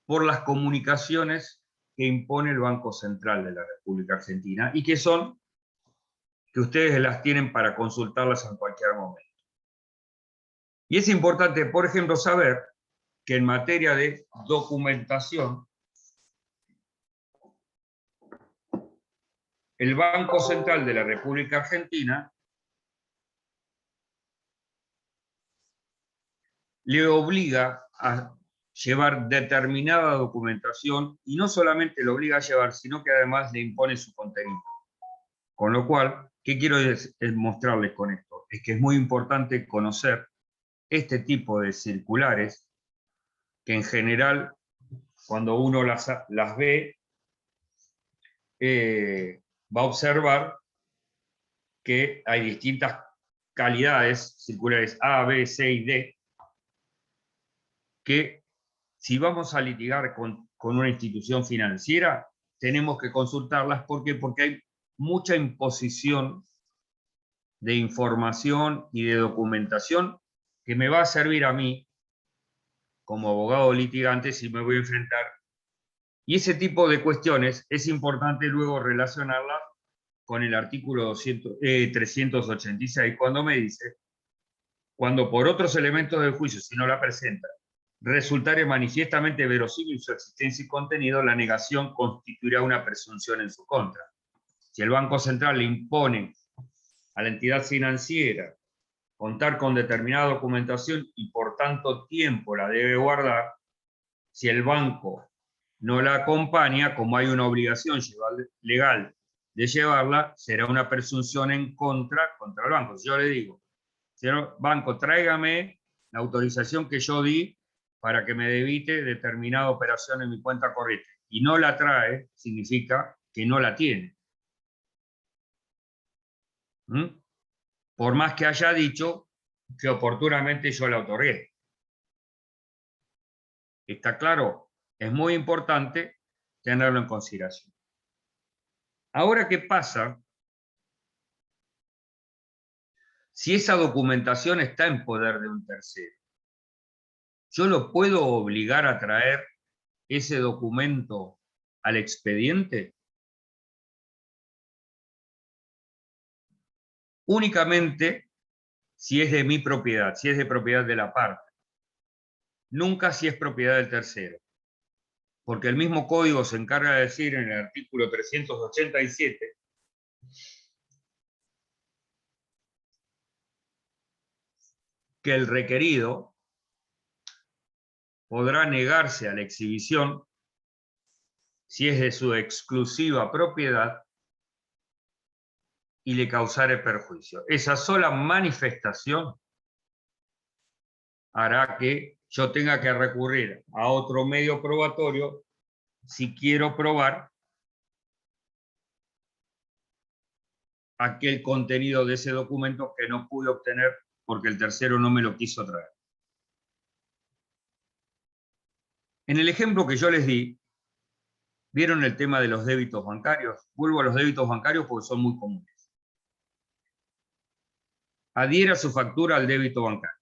por las comunicaciones que impone el Banco Central de la República Argentina y que ustedes las tienen para consultarlas en cualquier momento. Y es importante, por ejemplo, saber que en materia de documentación, el Banco Central de la República Argentina le obliga a llevar determinada documentación y no solamente lo obliga a llevar, sino que además le impone su contenido. Con lo cual, ¿qué quiero mostrarles con esto? Es que es muy importante conocer este tipo de circulares que en general, cuando uno las ve, va a observar que hay distintas calidades, circulares A, B, C y D, que si vamos a litigar con una institución financiera, tenemos que consultarlas. ¿Por qué? Porque hay mucha imposición de información y de documentación que me va a servir a mí como abogado litigante si me voy a enfrentar. Y ese tipo de cuestiones es importante luego relacionarlas con el artículo 386, cuando me dice, cuando por otros elementos del juicio, si no la presenta, resultare manifiestamente verosímil su existencia y contenido, la negación constituirá una presunción en su contra. Si el Banco Central le impone a la entidad financiera contar con determinada documentación y por tanto tiempo la debe guardar, si el banco no la acompaña, como hay una obligación legal de llevarla, será una presunción en contra el banco. Si yo le digo, señor banco, tráigame la autorización que yo di para que me debite determinada operación en mi cuenta corriente, y no la trae, significa que no la tiene. Por más que haya dicho que oportunamente yo la otorgué. ¿Está claro? Es muy importante tenerlo en consideración. Ahora, ¿qué pasa si esa documentación está en poder de un tercero? ¿Yo lo puedo obligar a traer ese documento al expediente? Únicamente si es de mi propiedad, si es de propiedad de la parte. Nunca si es propiedad del tercero. Porque el mismo código se encarga de decir en el artículo 387 que el requerido podrá negarse a la exhibición si es de su exclusiva propiedad y le causare perjuicio. Esa sola manifestación hará que yo tenga que recurrir a otro medio probatorio si quiero probar aquel contenido de ese documento que no pude obtener porque el tercero no me lo quiso traer. En el ejemplo que yo les di, ¿vieron el tema de los débitos bancarios? Vuelvo a los débitos bancarios porque son muy comunes. Adhiera su factura al débito bancario.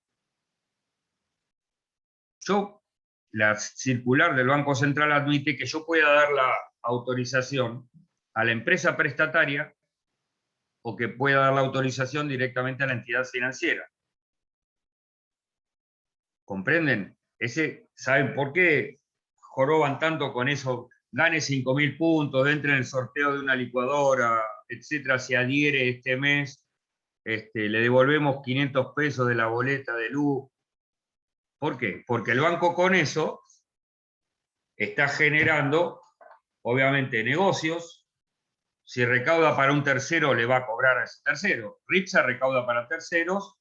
La circular del Banco Central admite que yo pueda dar la autorización a la empresa prestataria o que pueda dar la autorización directamente a la entidad financiera. ¿Comprenden? ¿Saben por qué joroban tanto con eso? Gane 5.000 puntos, entre en el sorteo de una licuadora, etcétera, si adhiere este mes, le devolvemos 500 pesos de la boleta de luz. ¿Por qué? Porque el banco con eso está generando, obviamente, negocios. Si recauda para un tercero, le va a cobrar a ese tercero. Ritza recauda para terceros,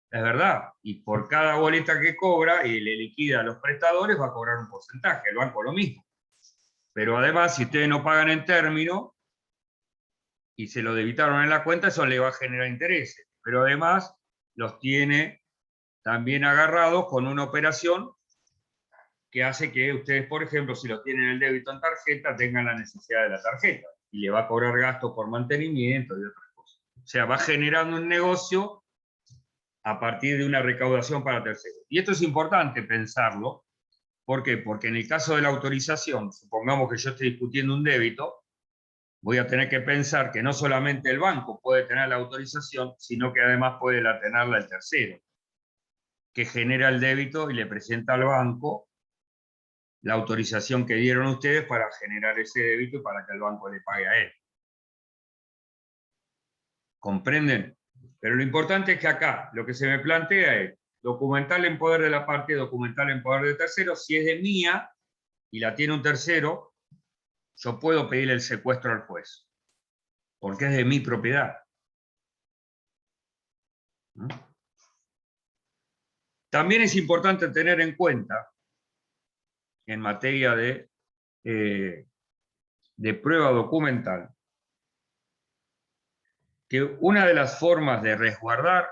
es verdad, y por cada boleta que cobra y le liquida a los prestadores, va a cobrar un porcentaje, el banco lo mismo. Pero además, si ustedes no pagan en término y se lo debitaron en la cuenta, eso le va a generar intereses. Pero además, los tiene también agarrados con una operación que hace que ustedes, por ejemplo, si lo tienen el débito en tarjeta, tengan la necesidad de la tarjeta y le va a cobrar gastos por mantenimiento y otras cosas. O sea, va generando un negocio a partir de una recaudación para terceros. Y esto es importante pensarlo. ¿Por qué? Porque en el caso de la autorización, supongamos que yo estoy discutiendo un débito, voy a tener que pensar que no solamente el banco puede tener la autorización, sino que además puede tenerla el tercero, que genera el débito y le presenta al banco la autorización que dieron ustedes para generar ese débito y para que el banco le pague a él. ¿Comprenden? Pero lo importante es que acá lo que se me plantea es documental en poder de la parte, documental en poder de tercero. Si es de mía y la tiene un tercero, yo puedo pedir el secuestro al juez, porque es de mi propiedad. También es importante tener en cuenta, en materia de prueba documental, que una de las formas de resguardar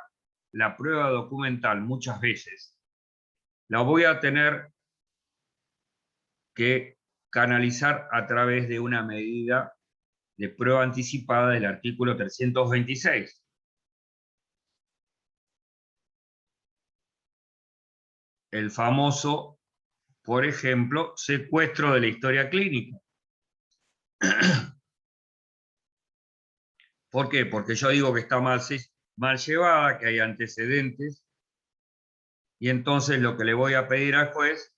la prueba documental muchas veces la voy a tener que canalizar a través de una medida de prueba anticipada del artículo 326. El famoso, por ejemplo, secuestro de la historia clínica. ¿Por qué? Porque yo digo que está mal llevada, que hay antecedentes, y entonces lo que le voy a pedir al juez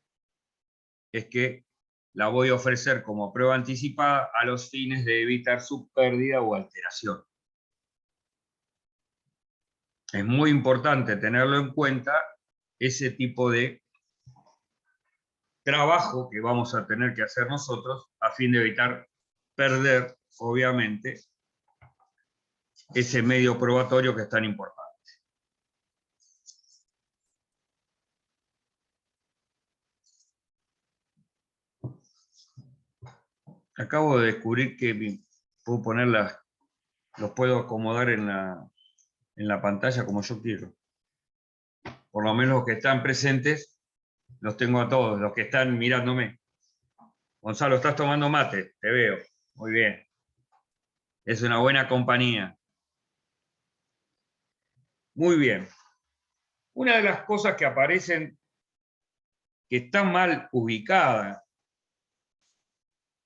es que la voy a ofrecer como prueba anticipada a los fines de evitar su pérdida o alteración. Es muy importante tenerlo en cuenta, ese tipo de trabajo que vamos a tener que hacer nosotros a fin de evitar perder, obviamente, ese medio probatorio que es tan importante. Acabo de descubrir que puedo poner los puedo acomodar en la en la pantalla como yo quiero. Por lo menos los que están presentes, los tengo a todos, los que están mirándome. Gonzalo, estás tomando mate, te veo. Muy bien. Es una buena compañía. Muy bien. Una de las cosas que aparecen que están mal ubicadas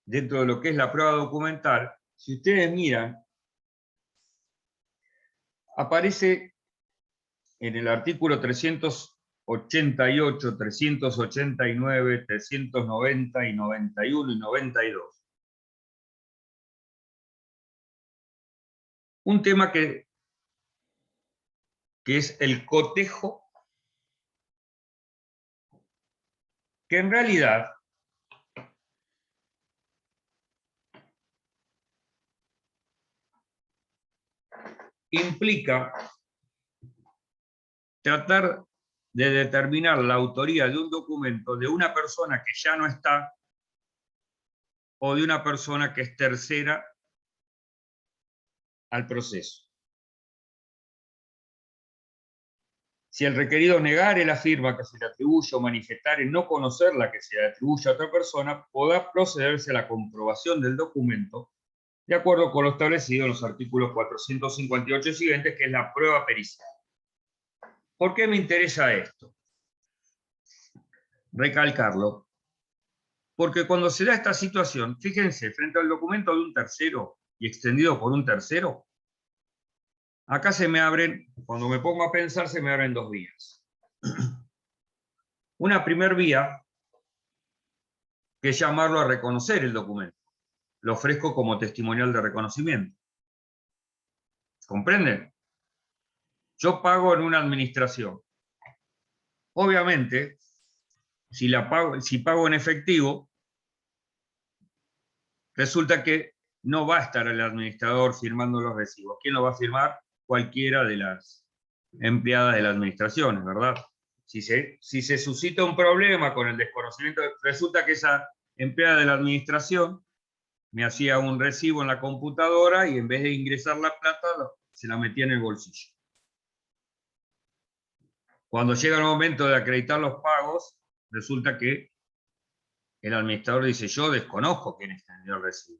dentro de lo que es la prueba documental, si ustedes miran, aparece en el artículo 388, 389, 390 y 91 y 92. Un tema que es el cotejo, que en realidad implica tratar de determinar la autoría de un documento de una persona que ya no está o de una persona que es tercera al proceso. Si el requerido negare la firma que se le atribuye o manifestare no conocer la que se le atribuye a otra persona, podrá procederse a la comprobación del documento de acuerdo con lo establecido en los artículos 458 y siguientes, que es la prueba pericial. ¿Por qué me interesa esto? Recalcarlo. Porque cuando se da esta situación, fíjense, frente al documento de un tercero y extendido por un tercero, acá se me abren, cuando me pongo a pensar, se me abren dos vías. Una primer vía, que es llamarlo a reconocer el documento. Lo ofrezco como testimonial de reconocimiento. ¿Comprenden? Yo pago en una administración. Obviamente, si pago en efectivo, resulta que no va a estar el administrador firmando los recibos. ¿Quién lo va a firmar? Cualquiera de las empleadas de la administración, ¿verdad? Si se suscita un problema con el desconocimiento, resulta que esa empleada de la administración me hacía un recibo en la computadora y en vez de ingresar la plata, se la metía en el bolsillo. Cuando llega el momento de acreditar los pagos, resulta que el administrador dice, yo desconozco quién extendió el recibo.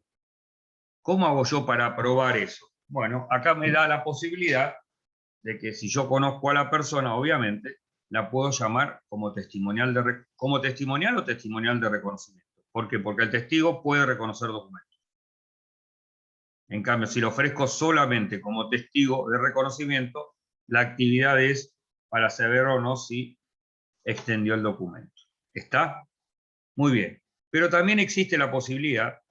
¿Cómo hago yo para probar eso? Bueno, acá me da la posibilidad de que si yo conozco a la persona, obviamente, la puedo llamar como testimonial o testimonial de reconocimiento. ¿Por qué? Porque el testigo puede reconocer documentos. En cambio, si lo ofrezco solamente como testigo de reconocimiento, la actividad es para saber o no si extendió el documento. ¿Está? Muy bien. Pero también existe la posibilidad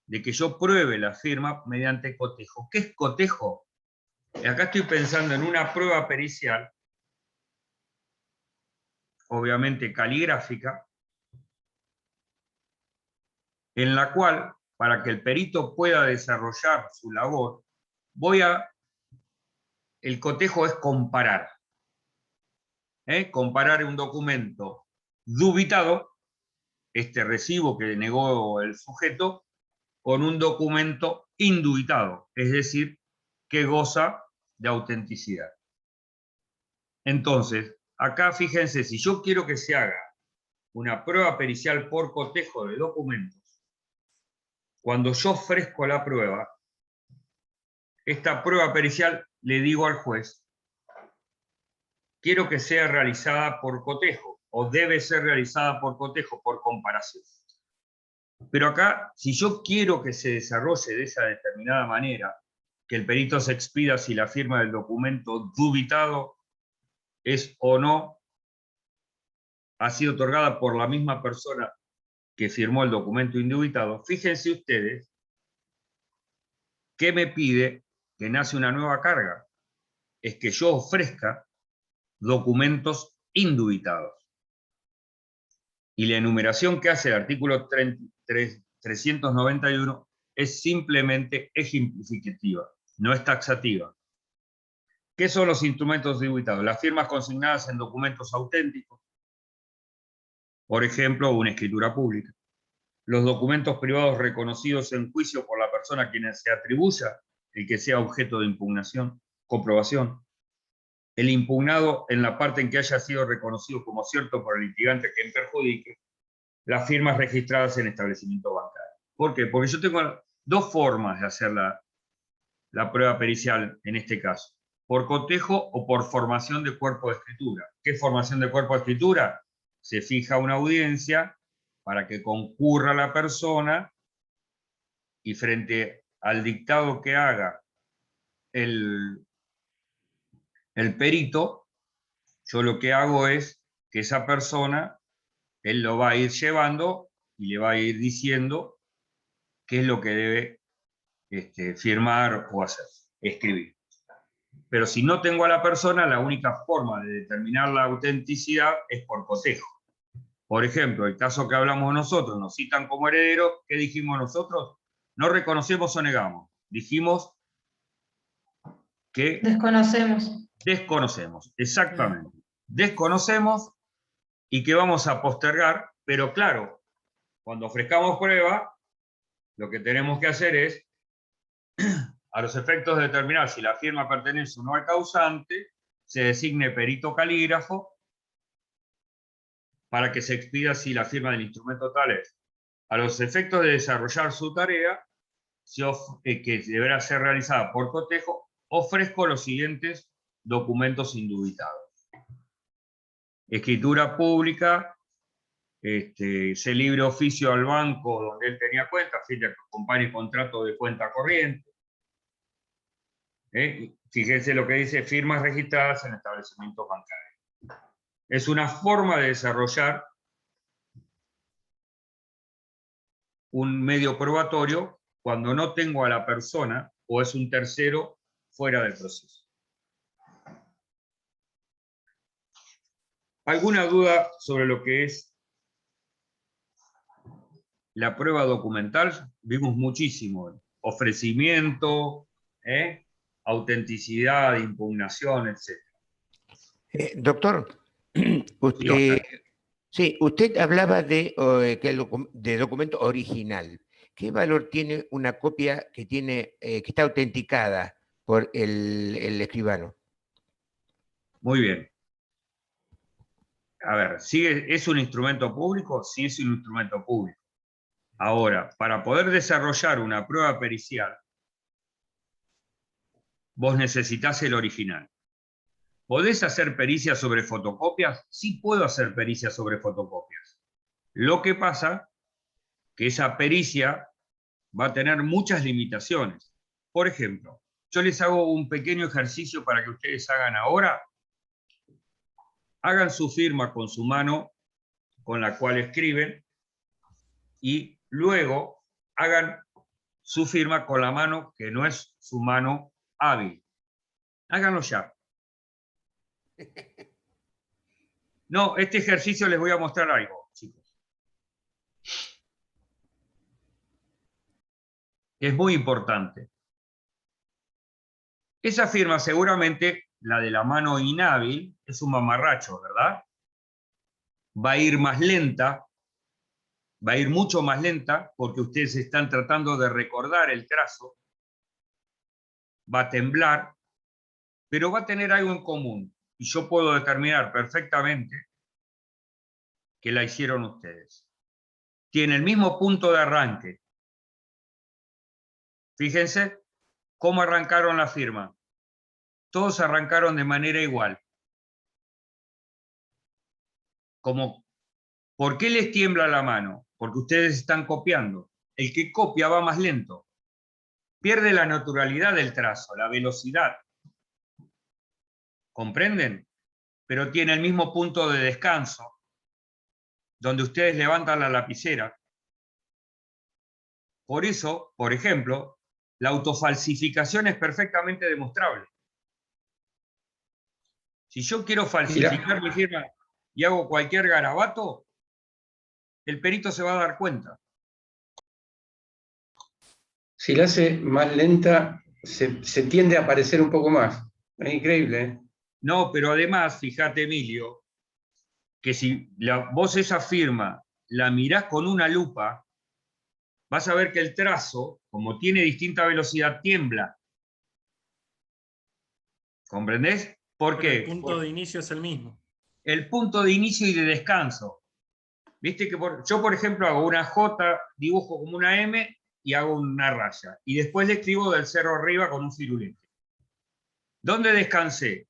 de que yo pruebe la firma mediante cotejo. ¿Qué es cotejo? Acá estoy pensando en una prueba pericial, obviamente caligráfica, en la cual, para que el perito pueda desarrollar su labor, el cotejo es comparar. Comparar un documento dubitado, este recibo que negó el sujeto, con un documento indubitado, es decir, que goza de autenticidad. Entonces, acá fíjense, si yo quiero que se haga una prueba pericial por cotejo de documentos, cuando yo ofrezco la prueba, esta prueba pericial le digo al juez, quiero que sea realizada por cotejo, o debe ser realizada por cotejo, por comparación. Pero acá, si yo quiero que se desarrolle de esa determinada manera, que el perito se expida si la firma del documento dubitado es o no, ha sido otorgada por la misma persona que firmó el documento indubitado, fíjense ustedes que me pide que nace una nueva carga. Es que yo ofrezca documentos indubitados. Y la enumeración que hace el artículo 391 es simplemente ejemplificativa, no es taxativa. ¿Qué son los instrumentos indubitados? Las firmas consignadas en documentos auténticos, por ejemplo, una escritura pública. Los documentos privados reconocidos en juicio por la persona a quien se atribuya el que sea objeto de impugnación, comprobación. el impugnado en la parte en que haya sido reconocido como cierto por el litigante que perjudique, las firmas registradas en establecimiento bancario. ¿Por qué? Porque yo tengo dos formas de hacer la prueba pericial en este caso: por cotejo o por formación de cuerpo de escritura. ¿Qué es formación de cuerpo de escritura? Se fija una audiencia para que concurra la persona y frente al dictado que haga el perito, yo lo que hago es que esa persona, él lo va a ir llevando y le va a ir diciendo qué es lo que debe firmar o hacer, escribir. Pero si no tengo a la persona, la única forma de determinar la autenticidad es por cotejo. Por ejemplo, el caso que hablamos nosotros, nos citan como herederos, ¿qué dijimos nosotros? No reconocemos o negamos. Dijimos que desconocemos, exactamente. Desconocemos y que vamos a postergar, pero claro, cuando ofrezcamos prueba, lo que tenemos que hacer es, a los efectos de determinar si la firma pertenece o no al causante, se designe perito calígrafo para que se expida si la firma del instrumento tal es. A los efectos de desarrollar su tarea, que deberá ser realizada por cotejo, ofrezco los siguientes documentos indubitados: escritura pública, ese libre oficio al banco donde él tenía cuenta, fin de acompañe contrato de cuenta corriente. Fíjense lo que dice: firmas registradas en establecimientos bancarios. Es una forma de desarrollar un medio probatorio cuando no tengo a la persona o es un tercero fuera del proceso. ¿Alguna duda sobre lo que es la prueba documental? Vimos muchísimo: ofrecimiento, autenticidad, impugnación, etc. Doctor, usted hablaba de documento original. ¿Qué valor tiene una copia que está autenticada por el escribano? Muy bien. A ver, ¿es un instrumento público? Sí, es un instrumento público. Ahora, para poder desarrollar una prueba pericial, vos necesitás el original. ¿Podés hacer pericias sobre fotocopias? Sí, puedo hacer pericias sobre fotocopias. Lo que pasa que esa pericia va a tener muchas limitaciones. Por ejemplo, yo les hago un pequeño ejercicio para que ustedes hagan ahora. Hagan su firma con su mano con la cual escriben y luego hagan su firma con la mano que no es su mano hábil. Háganlo ya. No, este ejercicio les voy a mostrar algo, chicos. Es muy importante. Esa firma seguramente, la de la mano inhábil, es un mamarracho, ¿verdad? Va a ir más lenta, va a ir mucho más lenta porque ustedes están tratando de recordar el trazo, va a temblar, pero va a tener algo en común y yo puedo determinar perfectamente que la hicieron ustedes. Tiene el mismo punto de arranque. Fíjense cómo arrancaron la firma. Todos arrancaron de manera igual. ¿Por qué les tiembla la mano? Porque ustedes están copiando. El que copia va más lento. Pierde la naturalidad del trazo, la velocidad. ¿Comprenden? Pero tiene el mismo punto de descanso, donde ustedes levantan la lapicera. Por eso, por ejemplo, la autofalsificación es perfectamente demostrable. Si yo quiero falsificar mi firma y hago cualquier garabato, el perito se va a dar cuenta. Si la hace más lenta, se tiende a aparecer un poco más. Es increíble, ¿eh? No, pero además, fíjate, Emilio, que si vos esa firma la mirás con una lupa, vas a ver que el trazo, como tiene distinta velocidad, tiembla. ¿Comprendés? ¿Por Pero qué? el punto de inicio es el mismo. El punto de inicio y de descanso. Viste que yo, por ejemplo, hago una J, dibujo como una M y hago una raya. Y después le escribo del cerro arriba con un firulete. ¿Dónde descansé?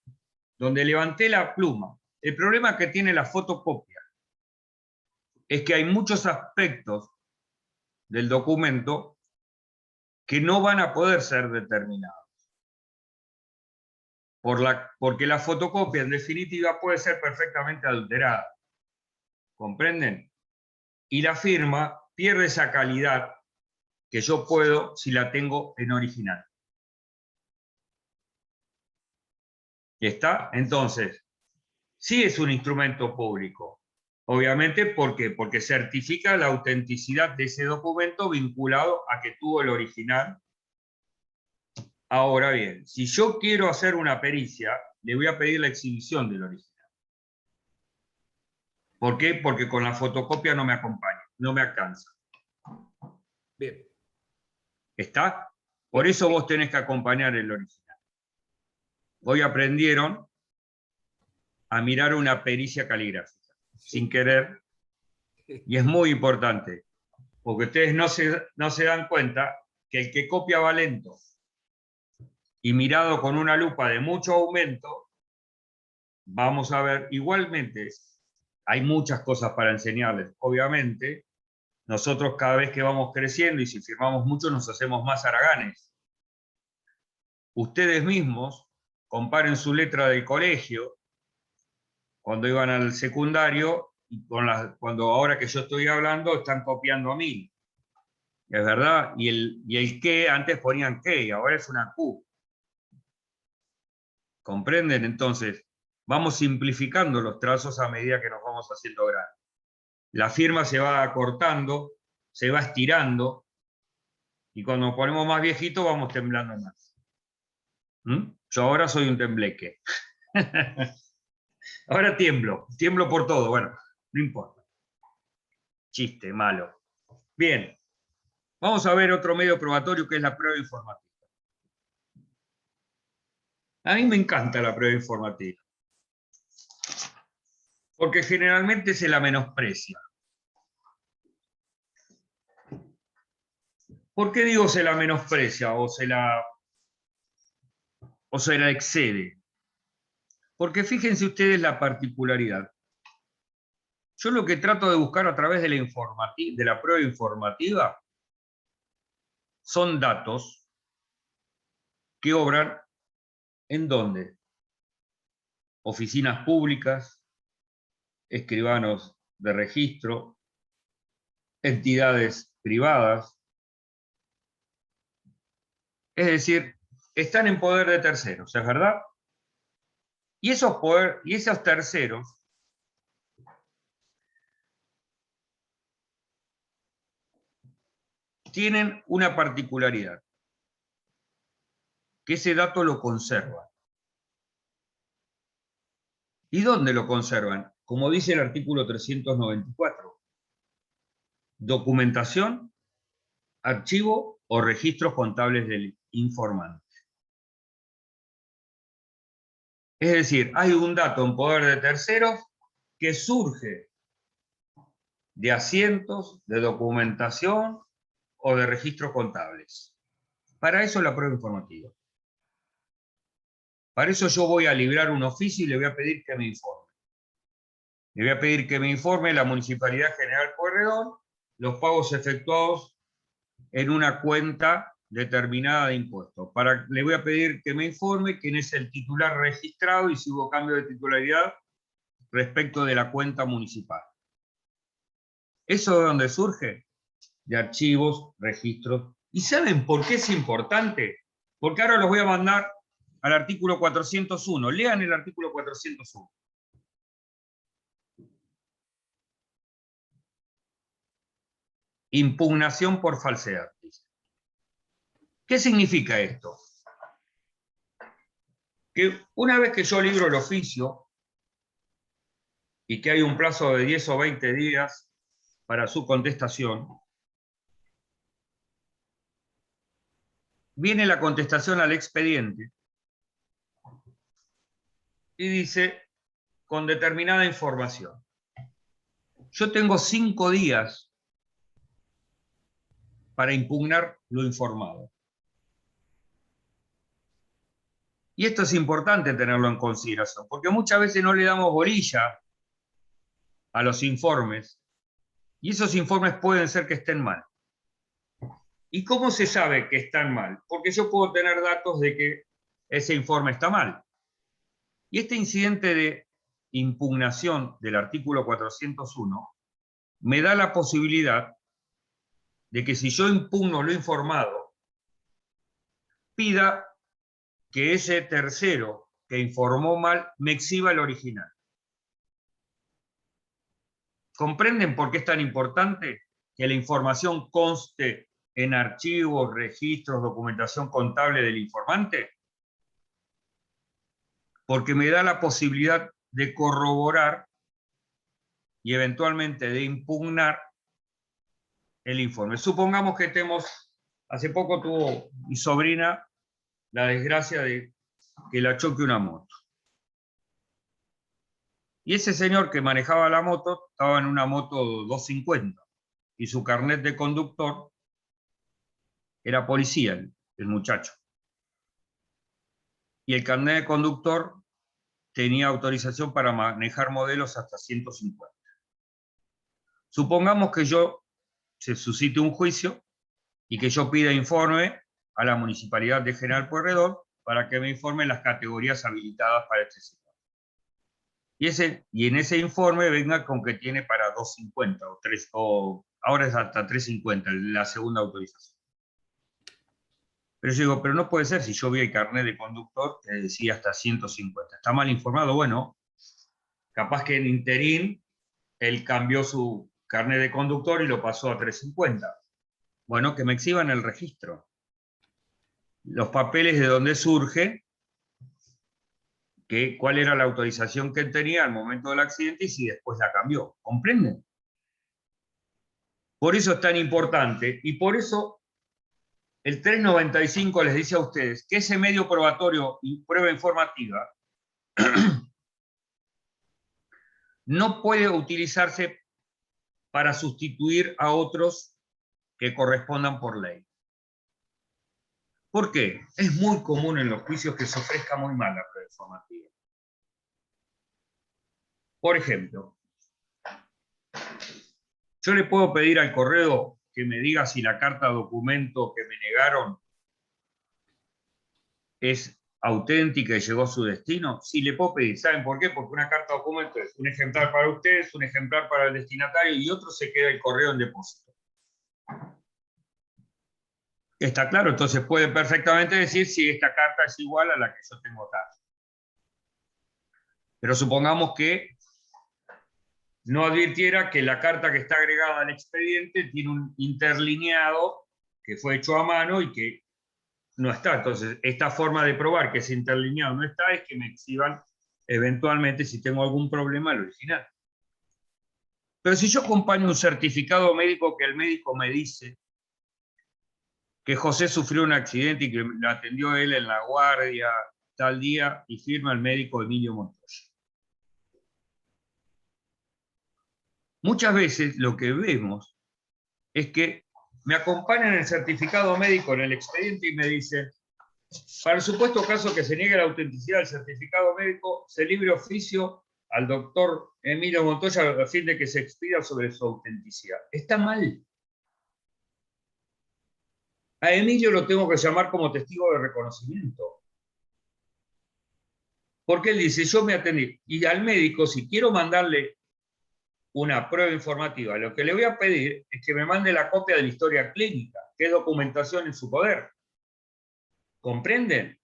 Donde levanté la pluma. El problema que tiene la fotocopia es que hay muchos aspectos del documento que no van a poder ser determinados. Porque la fotocopia, en definitiva, puede ser perfectamente adulterada. ¿Comprenden? Y la firma pierde esa calidad que yo puedo si la tengo en original. ¿Está? Entonces, sí es un instrumento público. Obviamente, ¿por qué? Porque certifica la autenticidad de ese documento vinculado a que tuvo el original. Ahora bien, si yo quiero hacer una pericia, le voy a pedir la exhibición del original. ¿Por qué? Porque con la fotocopia no me acompaña, no me alcanza. Bien. ¿Está? Por eso vos tenés que acompañar el original. Hoy aprendieron a mirar una pericia caligráfica, sin querer, y es muy importante, porque ustedes no se dan cuenta que el que copia va lento y mirado con una lupa de mucho aumento, vamos a ver, igualmente, hay muchas cosas para enseñarles, obviamente, nosotros cada vez que vamos creciendo y si firmamos mucho nos hacemos más haraganes. Ustedes mismos comparen su letra del colegio cuando iban al secundario y cuando ahora que yo estoy hablando están copiando a mí. Es verdad, y el que antes ponían que, y ahora es una Q. ¿Comprenden? Entonces, vamos simplificando los trazos a medida que nos vamos haciendo grandes. La firma se va acortando, se va estirando, y cuando nos ponemos más viejitos vamos temblando más. Yo ahora soy un tembleque. Ahora tiemblo por todo, bueno, no importa. Chiste, malo. Bien, vamos a ver otro medio probatorio que es la prueba informativa. A mí me encanta la prueba informativa, porque generalmente se la menosprecia. ¿Por qué digo se la menosprecia o se la excede? Porque fíjense ustedes la particularidad. Yo lo que trato de buscar a través de la prueba informativa son datos que obran ¿en dónde? Oficinas públicas, escribanos de registro, entidades privadas. Es decir, están en poder de terceros, ¿es verdad? Y esos terceros tienen una particularidad, que ese dato lo conservan. ¿Y dónde lo conservan? Como dice el artículo 394. Documentación, archivo o registros contables del informante. Es decir, hay un dato en poder de terceros que surge de asientos, de documentación o de registros contables. Para eso la prueba informativa. Para eso yo voy a librar un oficio y le voy a pedir que me informe. Le voy a pedir que me informe la Municipalidad General Pueyrredón los pagos efectuados en una cuenta determinada de impuestos. Le voy a pedir que me informe quién es el titular registrado y si hubo cambio de titularidad respecto de la cuenta municipal. ¿Eso de dónde surge? De archivos, registros. ¿Y saben por qué es importante? Porque ahora los voy a mandar al artículo 401. Lean el artículo 401. Impugnación por falsedad. ¿Qué significa esto? Que una vez que yo libro el oficio y que hay un plazo de 10 o 20 días para su contestación, viene la contestación al expediente y dice, con determinada información. Yo tengo 5 días para impugnar lo informado. Y esto es importante tenerlo en consideración, porque muchas veces no le damos bolilla a los informes, y esos informes pueden ser que estén mal. ¿Y cómo se sabe que están mal? Porque yo puedo tener datos de que ese informe está mal. Y este incidente de impugnación del artículo 401 me da la posibilidad de que si yo impugno lo informado, pida que ese tercero que informó mal me exhiba el original. ¿Comprenden por qué es tan importante que la información conste en archivos, registros, documentación contable del informante? Porque me da la posibilidad de corroborar y eventualmente de impugnar el informe. Supongamos que hace poco tuvo mi sobrina la desgracia de que la choque una moto. Y ese señor que manejaba la moto estaba en una moto 250 y su carnet de conductor era policía, el muchacho. Y el carnet de conductor tenía autorización para manejar modelos hasta 150. Supongamos que se suscite un juicio y que yo pida informe a la Municipalidad de General Pueyrredón para que me informen las categorías habilitadas para este sector. Y en ese informe venga con que tiene para 250 o 3, o ahora es hasta 350 la segunda autorización. Pero yo digo, pero no puede ser si yo vi el carnet de conductor que decía hasta 150. ¿Está mal informado? Bueno, capaz que en interín él cambió su carnet de conductor y lo pasó a 350. Bueno, que me exhiban el registro. Los papeles de dónde surge, cuál era la autorización que él tenía al momento del accidente y si después la cambió. ¿Comprenden? Por eso es tan importante y por eso el 395 les dice a ustedes que ese medio probatorio y prueba informativa no puede utilizarse para sustituir a otros que correspondan por ley. ¿Por qué? Es muy común en los juicios que se ofrezca muy mal la prueba informativa. Por ejemplo, yo le puedo pedir al correo que me diga si la carta documento que me negaron es auténtica y llegó a su destino. Sí, le puedo pedir. ¿Saben por qué? Porque una carta documento es un ejemplar para ustedes, un ejemplar para el destinatario y otro se queda el correo en depósito. ¿Está claro? Entonces puede perfectamente decir si esta carta es igual a la que yo tengo acá. Pero supongamos que no advirtiera que la carta que está agregada al expediente tiene un interlineado que fue hecho a mano y que no está. Entonces, esta forma de probar que ese interlineado no está es que me exhiban eventualmente si tengo algún problema al original. Pero si yo acompaño un certificado médico que el médico me dice que José sufrió un accidente y que lo atendió él en la guardia tal día y firma el médico Emilio Montoya. Muchas veces lo que vemos es que me acompañan el certificado médico en el expediente y me dicen, para el supuesto caso que se niegue la autenticidad del certificado médico, se libre oficio al doctor Emilio Montoya a fin de que se expida sobre su autenticidad. Está mal. A Emilio lo tengo que llamar como testigo de reconocimiento. Porque él dice, yo me atendí. Y al médico, si quiero mandarle una prueba informativa, lo que le voy a pedir es que me mande la copia de la historia clínica, que es documentación en su poder. ¿Comprenden?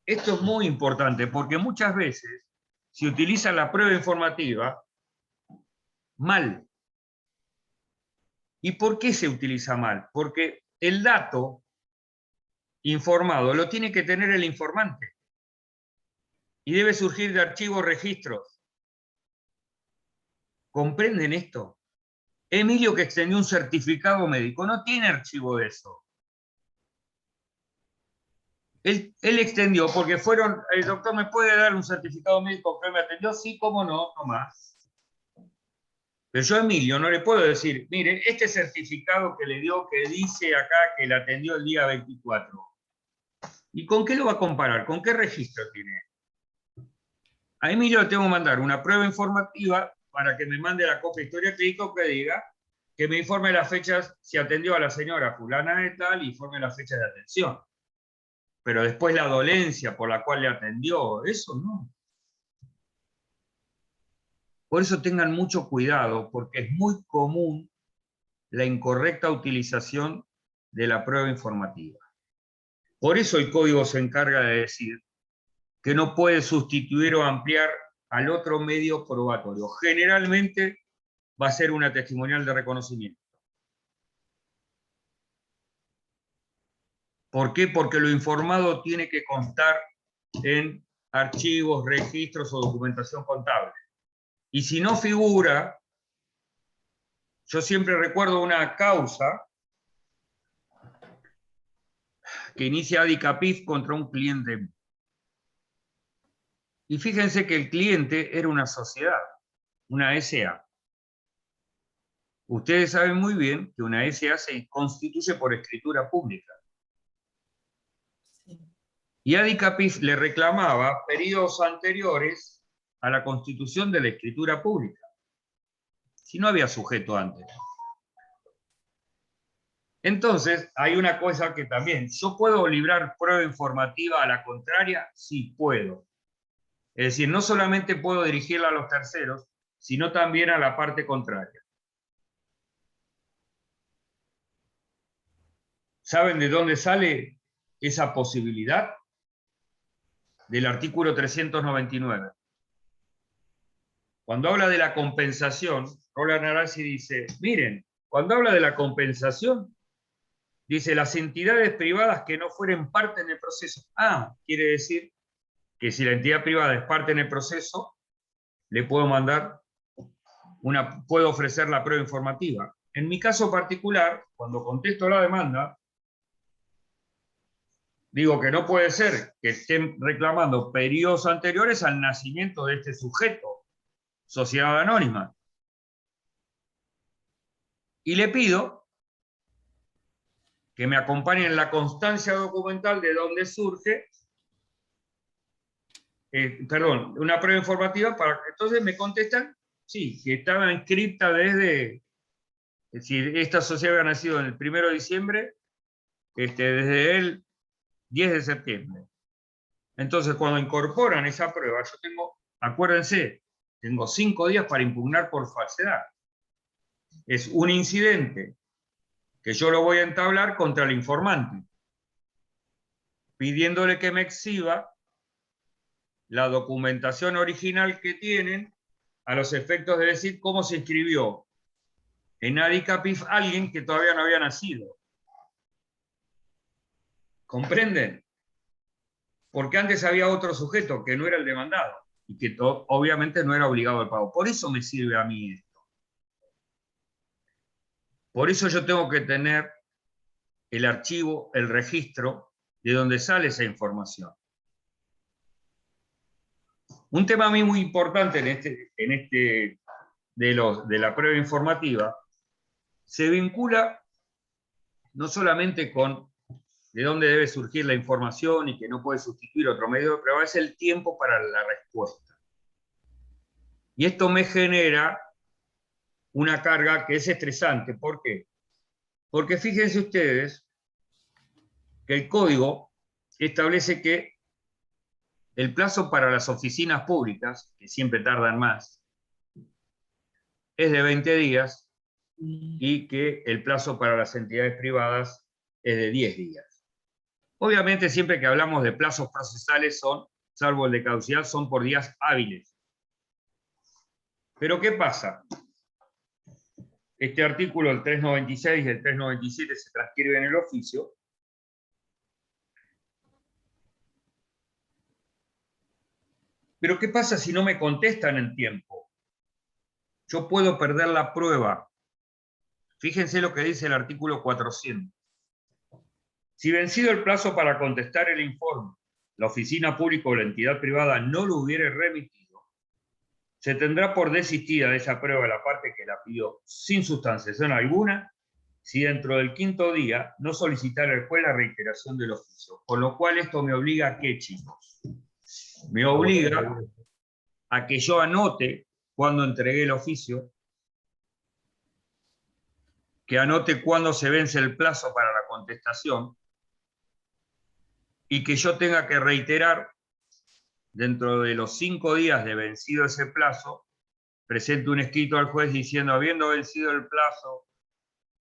Esto es muy importante porque muchas veces se utiliza la prueba informativa mal. ¿Y por qué se utiliza mal? Porque el dato informado lo tiene que tener el informante y debe surgir de archivos, registros. ¿Comprenden esto? Emilio, que extendió un certificado médico, no tiene archivo de eso. Él extendió, porque fueron, el doctor me puede dar un certificado médico que me atendió, sí, cómo no, no más. Pero yo a Emilio no le puedo decir, mire, este certificado que le dio, que dice acá que le atendió el día 24. ¿Y con qué lo va a comparar? ¿Con qué registro tiene? A Emilio le tengo que mandar una prueba informativa para que me mande la copia de historia clínica que diga que me informe las fechas, si atendió a la señora fulana de tal, informe las fechas de atención. Pero después la dolencia por la cual le atendió, eso no. Por eso tengan mucho cuidado, porque es muy común la incorrecta utilización de la prueba informativa. Por eso el código se encarga de decir que no puede sustituir o ampliar al otro medio probatorio. Generalmente va a ser una testimonial de reconocimiento. ¿Por qué? Porque lo informado tiene que constar en archivos, registros o documentación contable. Y si no figura, yo siempre recuerdo una causa que inicia Adicapif contra un cliente. Y fíjense que el cliente era una sociedad, una SA. Ustedes saben muy bien que una SA se constituye por escritura pública. Y Adicapif le reclamaba periodos anteriores a la constitución de la escritura pública, si no había sujeto antes. Entonces, hay una cosa que también, ¿yo puedo librar prueba informativa a la contraria? Sí, puedo. Es decir, no solamente puedo dirigirla a los terceros, sino también a la parte contraria. ¿Saben de dónde sale esa posibilidad? Del artículo 399. Cuando habla de la compensación, Roland Arasi dice, miren, cuando habla de la compensación, dice las entidades privadas que no fueren parte en el proceso. Quiere decir que si la entidad privada es parte en el proceso, le puedo mandar puedo ofrecer la prueba informativa. En mi caso particular, cuando contesto la demanda, digo que no puede ser que estén reclamando periodos anteriores al nacimiento de este sujeto, sociedad anónima. Y le pido que me acompañen en la constancia documental de dónde surge, una prueba informativa, entonces me contestan, sí, que estaba inscripta desde, es decir, esta sociedad había nacido en el 1 de diciembre, desde el 10 de septiembre. Entonces, cuando incorporan esa prueba, yo tengo, acuérdense, tengo 5 días para impugnar por falsedad. Es un incidente que yo lo voy a entablar contra el informante, pidiéndole que me exhiba la documentación original que tienen a los efectos de decir cómo se inscribió en Adicapif alguien que todavía no había nacido. ¿Comprenden? Porque antes había otro sujeto que no era el demandado y que obviamente no era obligado al pago. Por eso me sirve a mí esto. Por eso yo tengo que tener el archivo, el registro de donde sale esa información. Un tema a mí muy importante de la prueba informativa se vincula no solamente con de dónde debe surgir la información y que no puede sustituir otro medio de prueba, es el tiempo para la respuesta. Y esto me genera una carga que es estresante. ¿Por qué? Porque fíjense ustedes que el código establece que el plazo para las oficinas públicas, que siempre tardan más, es de 20 días y que el plazo para las entidades privadas es de 10 días. Obviamente, siempre que hablamos de plazos procesales salvo el de caducidad, son por días hábiles. Pero ¿qué pasa? Este artículo, el 396 y el 397, se transcribe en el oficio. Pero ¿qué pasa si no me contestan en tiempo? Yo puedo perder la prueba. Fíjense lo que dice el artículo 400. Si vencido el plazo para contestar el informe, la oficina pública o la entidad privada no lo hubiere remitido, se tendrá por desistida de esa prueba la parte que la pidió sin sustanciación alguna, si dentro del 5º día no solicitara el juez la reiteración del oficio. Con lo cual esto me obliga a qué, chicos? Me obliga a que yo anote cuando entregué el oficio, que anote cuándo se vence el plazo para la contestación, y que yo tenga que reiterar dentro de los 5 días de vencido ese plazo, presente un escrito al juez diciendo, habiendo vencido el plazo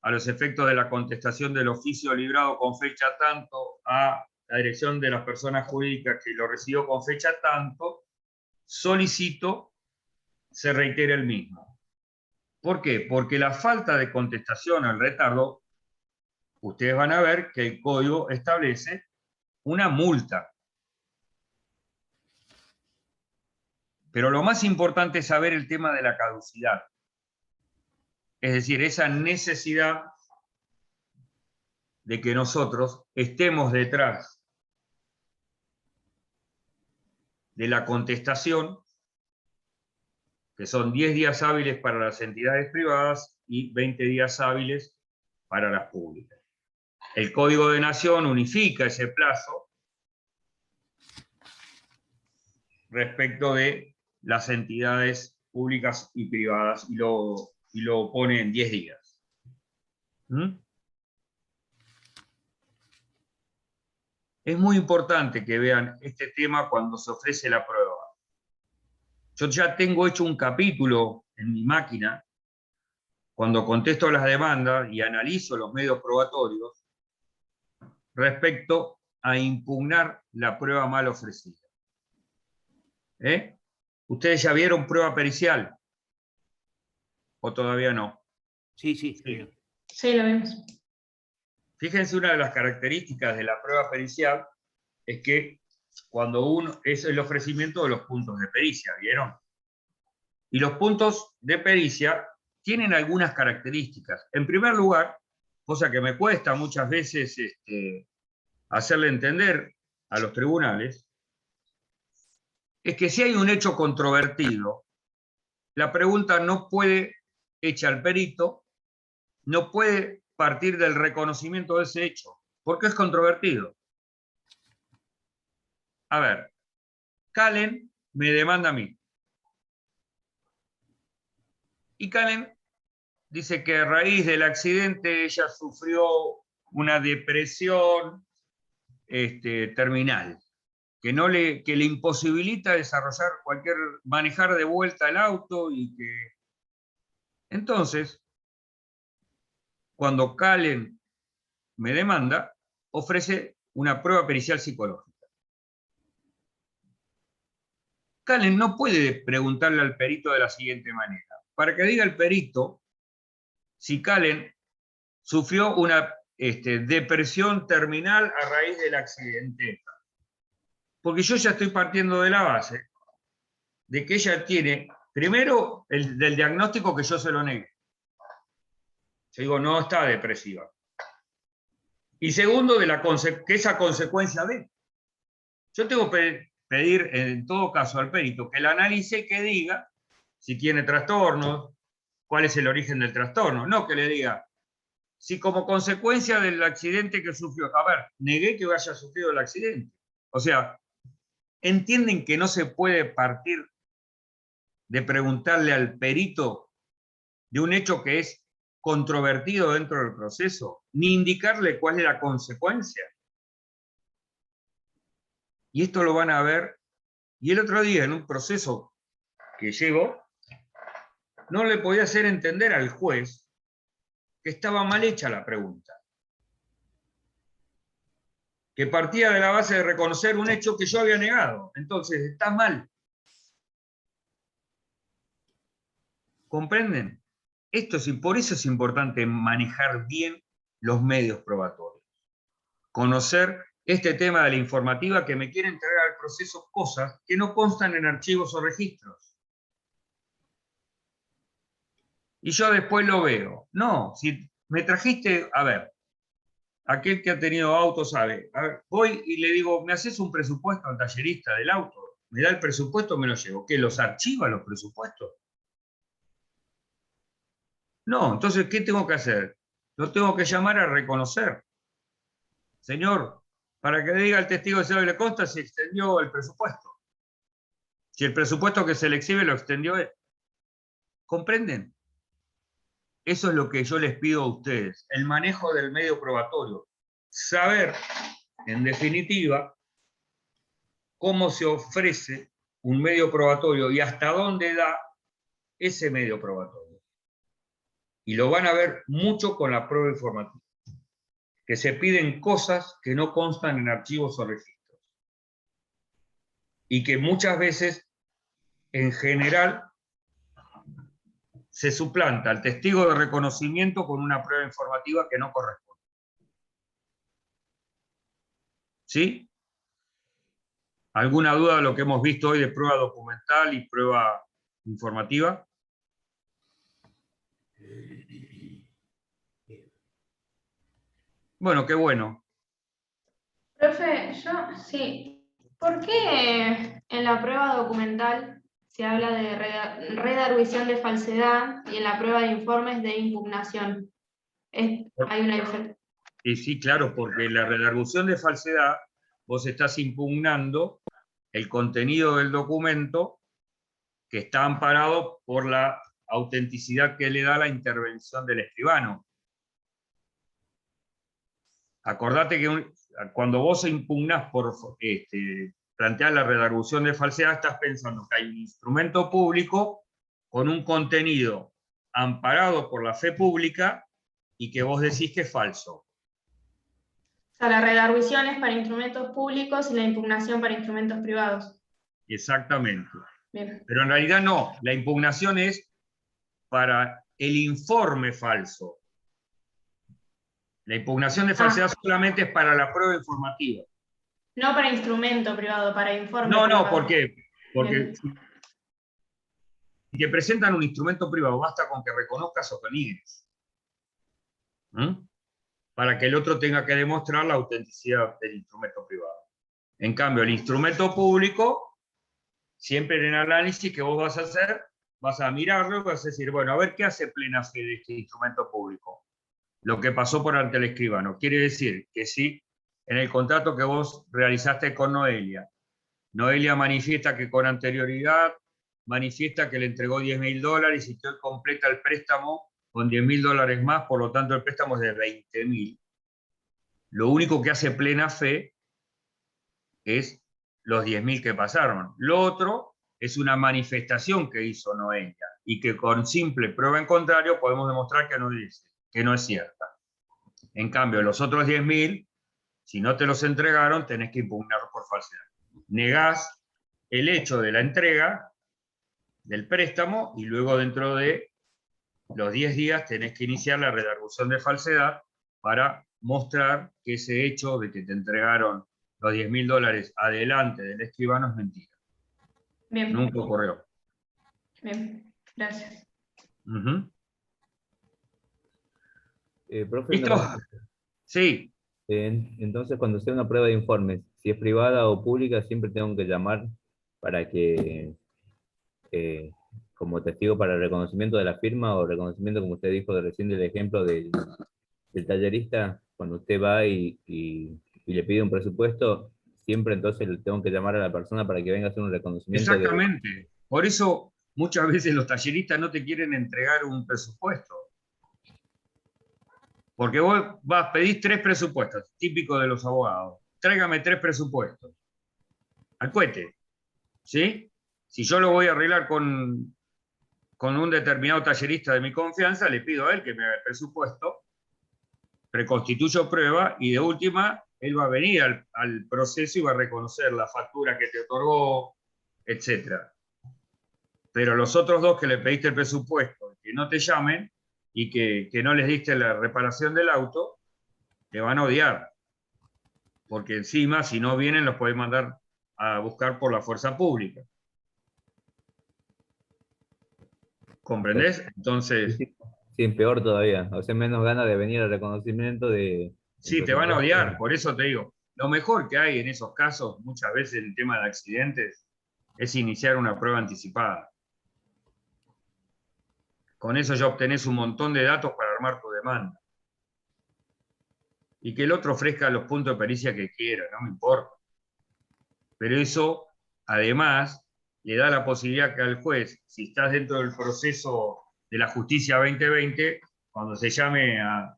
a los efectos de la contestación del oficio librado con fecha tanto a la dirección de las personas jurídicas que lo recibió con fecha tanto, solicito se reitere el mismo. ¿Por qué? Porque la falta de contestación al retardo, ustedes van a ver que el código establece una multa. Pero lo más importante es saber el tema de la caducidad. Es decir, esa necesidad de que nosotros estemos detrás de la contestación, que son 10 días hábiles para las entidades privadas y 20 días hábiles para las públicas. El Código de Nación unifica ese plazo respecto de las entidades públicas y privadas y lo pone en 10 días. ¿Mm? Es muy importante que vean este tema cuando se ofrece la prueba. Yo ya tengo hecho un capítulo en mi máquina, cuando contesto las demandas y analizo los medios probatorios, respecto a impugnar la prueba mal ofrecida. ¿Ustedes ya vieron prueba pericial? ¿O todavía no? Sí, sí. Sí. Sí, lo vemos. Fíjense, una de las características de la prueba pericial es que cuando uno es el ofrecimiento de los puntos de pericia, ¿vieron? Y los puntos de pericia tienen algunas características. En primer lugar, cosa que me cuesta muchas veces hacerle entender a los tribunales, es que si hay un hecho controvertido, la pregunta no puede, hecha al perito, no puede partir del reconocimiento de ese hecho, porque es controvertido. A ver, Calen me demanda a mí. Y Calen dice que a raíz del accidente ella sufrió una depresión terminal, que le imposibilita desarrollar manejar de vuelta el auto y que... Entonces, cuando Calen me demanda, ofrece una prueba pericial psicológica. Calen no puede preguntarle al perito de la siguiente manera. Para que diga el perito si Calen sufrió una depresión terminal a raíz del accidente. Porque yo ya estoy partiendo de la base de que ella tiene, primero, del diagnóstico que yo se lo negué. Yo digo, no está depresiva. Y segundo, que esa consecuencia de. Yo tengo que pedir, en todo caso, al perito que la analice y que diga si tiene trastornos, cuál es el origen del trastorno. No que le diga, si como consecuencia del accidente que sufrió, a ver, negué que haya sufrido el accidente. O sea, ¿entienden que no se puede partir de preguntarle al perito de un hecho que es controvertido dentro del proceso, ni indicarle cuál es la consecuencia? Y esto lo van a ver. Y el otro día, en un proceso que llevo, no le podía hacer entender al juez que estaba mal hecha la pregunta. Que partía de la base de reconocer un hecho que yo había negado. Entonces, está mal. ¿Comprenden? Por eso es importante manejar bien los medios probatorios. Conocer este tema de la informativa que me quiere entregar al proceso cosas que no constan en archivos o registros. Y yo después lo veo. No, si me trajiste, a ver, Aquel que ha tenido auto sabe. A ver, voy y le digo, ¿me haces un presupuesto al tallerista del auto? Me da el presupuesto, me lo llevo. ¿Qué, los archiva los presupuestos? No, entonces, ¿qué tengo que hacer? Lo tengo que llamar a reconocer. Señor, para que le diga al testigo de cero le consta si extendió el presupuesto. Si el presupuesto que se le exhibe lo extendió él. ¿Comprenden? Eso es lo que yo les pido a ustedes, el manejo del medio probatorio. Saber, en definitiva, cómo se ofrece un medio probatorio y hasta dónde da ese medio probatorio. Y lo van a ver mucho con la prueba informativa, que se piden cosas que no constan en archivos o registros. Y que muchas veces, en general, se suplanta al testigo de reconocimiento con una prueba informativa que no corresponde. ¿Sí? ¿Alguna duda de lo que hemos visto hoy de prueba documental y prueba informativa? Bueno, qué bueno. Profe, yo sí. ¿Por qué en la prueba documental se habla de redarguición de falsedad y en la prueba de informes de impugnación? Hay una diferencia. Y sí, claro, porque la redargución de falsedad, vos estás impugnando el contenido del documento que está amparado por la autenticidad que le da la intervención del escribano. Acordate que cuando vos impugnás por plantear la redargución de falsedad, estás pensando que hay un instrumento público con un contenido amparado por la fe pública y que vos decís que es falso. O sea, la redarguición es para instrumentos públicos y la impugnación para instrumentos privados. Exactamente. Bien. Pero en realidad no, la impugnación es para el informe falso. La impugnación de falsedad solamente es para la prueba informativa. No para instrumento privado, para informe No, privado. no, ¿por qué? Porque Bien. si te presentan un instrumento privado, basta con que reconozcas o que niegues. Para que el otro tenga que demostrar la autenticidad del instrumento privado. En cambio, el instrumento público, siempre en el análisis que vos vas a hacer, vas a mirarlo y vas a decir, bueno, a ver qué hace plena fe de este instrumento público. Lo que pasó por ante el escribano. Quiere decir que si en el contrato que vos realizaste con Noelia, Noelia manifiesta que con anterioridad, manifiesta que le entregó $10.000 y que hoy completa el préstamo con $10.000 más, por lo tanto el préstamo es de 20.000. Lo único que hace plena fe es los 10.000 que pasaron. Lo otro es una manifestación que hizo Noelia y que con simple prueba en contrario podemos demostrar que no es cierta. En cambio, los otros 10.000, si no te los entregaron, tenés que impugnarlos por falsedad. Negás el hecho de la entrega del préstamo y luego dentro de los 10 días tenés que iniciar la redargución de falsedad para mostrar que ese hecho de que te entregaron los $10.000 adelante del escribano es mentira. Bien. Nunca ocurrió. Bien, gracias. Profe, ¿Listo? Sí. entonces cuando sea una prueba de informes, si es privada o pública, siempre tengo que llamar para que, como testigo para el reconocimiento de la firma o reconocimiento, como usted dijo recién del ejemplo del tallerista, cuando usted va y le pide un presupuesto, siempre entonces le tengo que llamar a la persona para que venga a hacer un reconocimiento. Exactamente. Por eso muchas veces los talleristas no te quieren entregar un presupuesto. Porque vos pedís 3 presupuestos, típico de los abogados. Tráigame 3 presupuestos. Al cohete. ¿Sí? Si yo lo voy a arreglar con un determinado tallerista de mi confianza, le pido a él que me haga el presupuesto, preconstituyo prueba y de última, él va a venir al proceso y va a reconocer la factura que te otorgó, etc. Pero los otros 2 que le pediste el presupuesto, que no te llamen y que no les diste la reparación del auto, te van a odiar. Porque encima, si no vienen, los podés mandar a buscar por la fuerza pública. ¿Comprendés? Entonces... Sí, peor todavía. O sea, menos ganas de venir al reconocimiento de Sí, te van a odiar, por eso te digo. Lo mejor que hay en esos casos, muchas veces en el tema de accidentes, es iniciar una prueba anticipada. Con eso ya obtenés un montón de datos para armar tu demanda. Y que el otro ofrezca los puntos de pericia que quiera, no me importa. Pero eso, además, le da la posibilidad que al juez, si estás dentro del proceso de la justicia 2020, cuando se llame a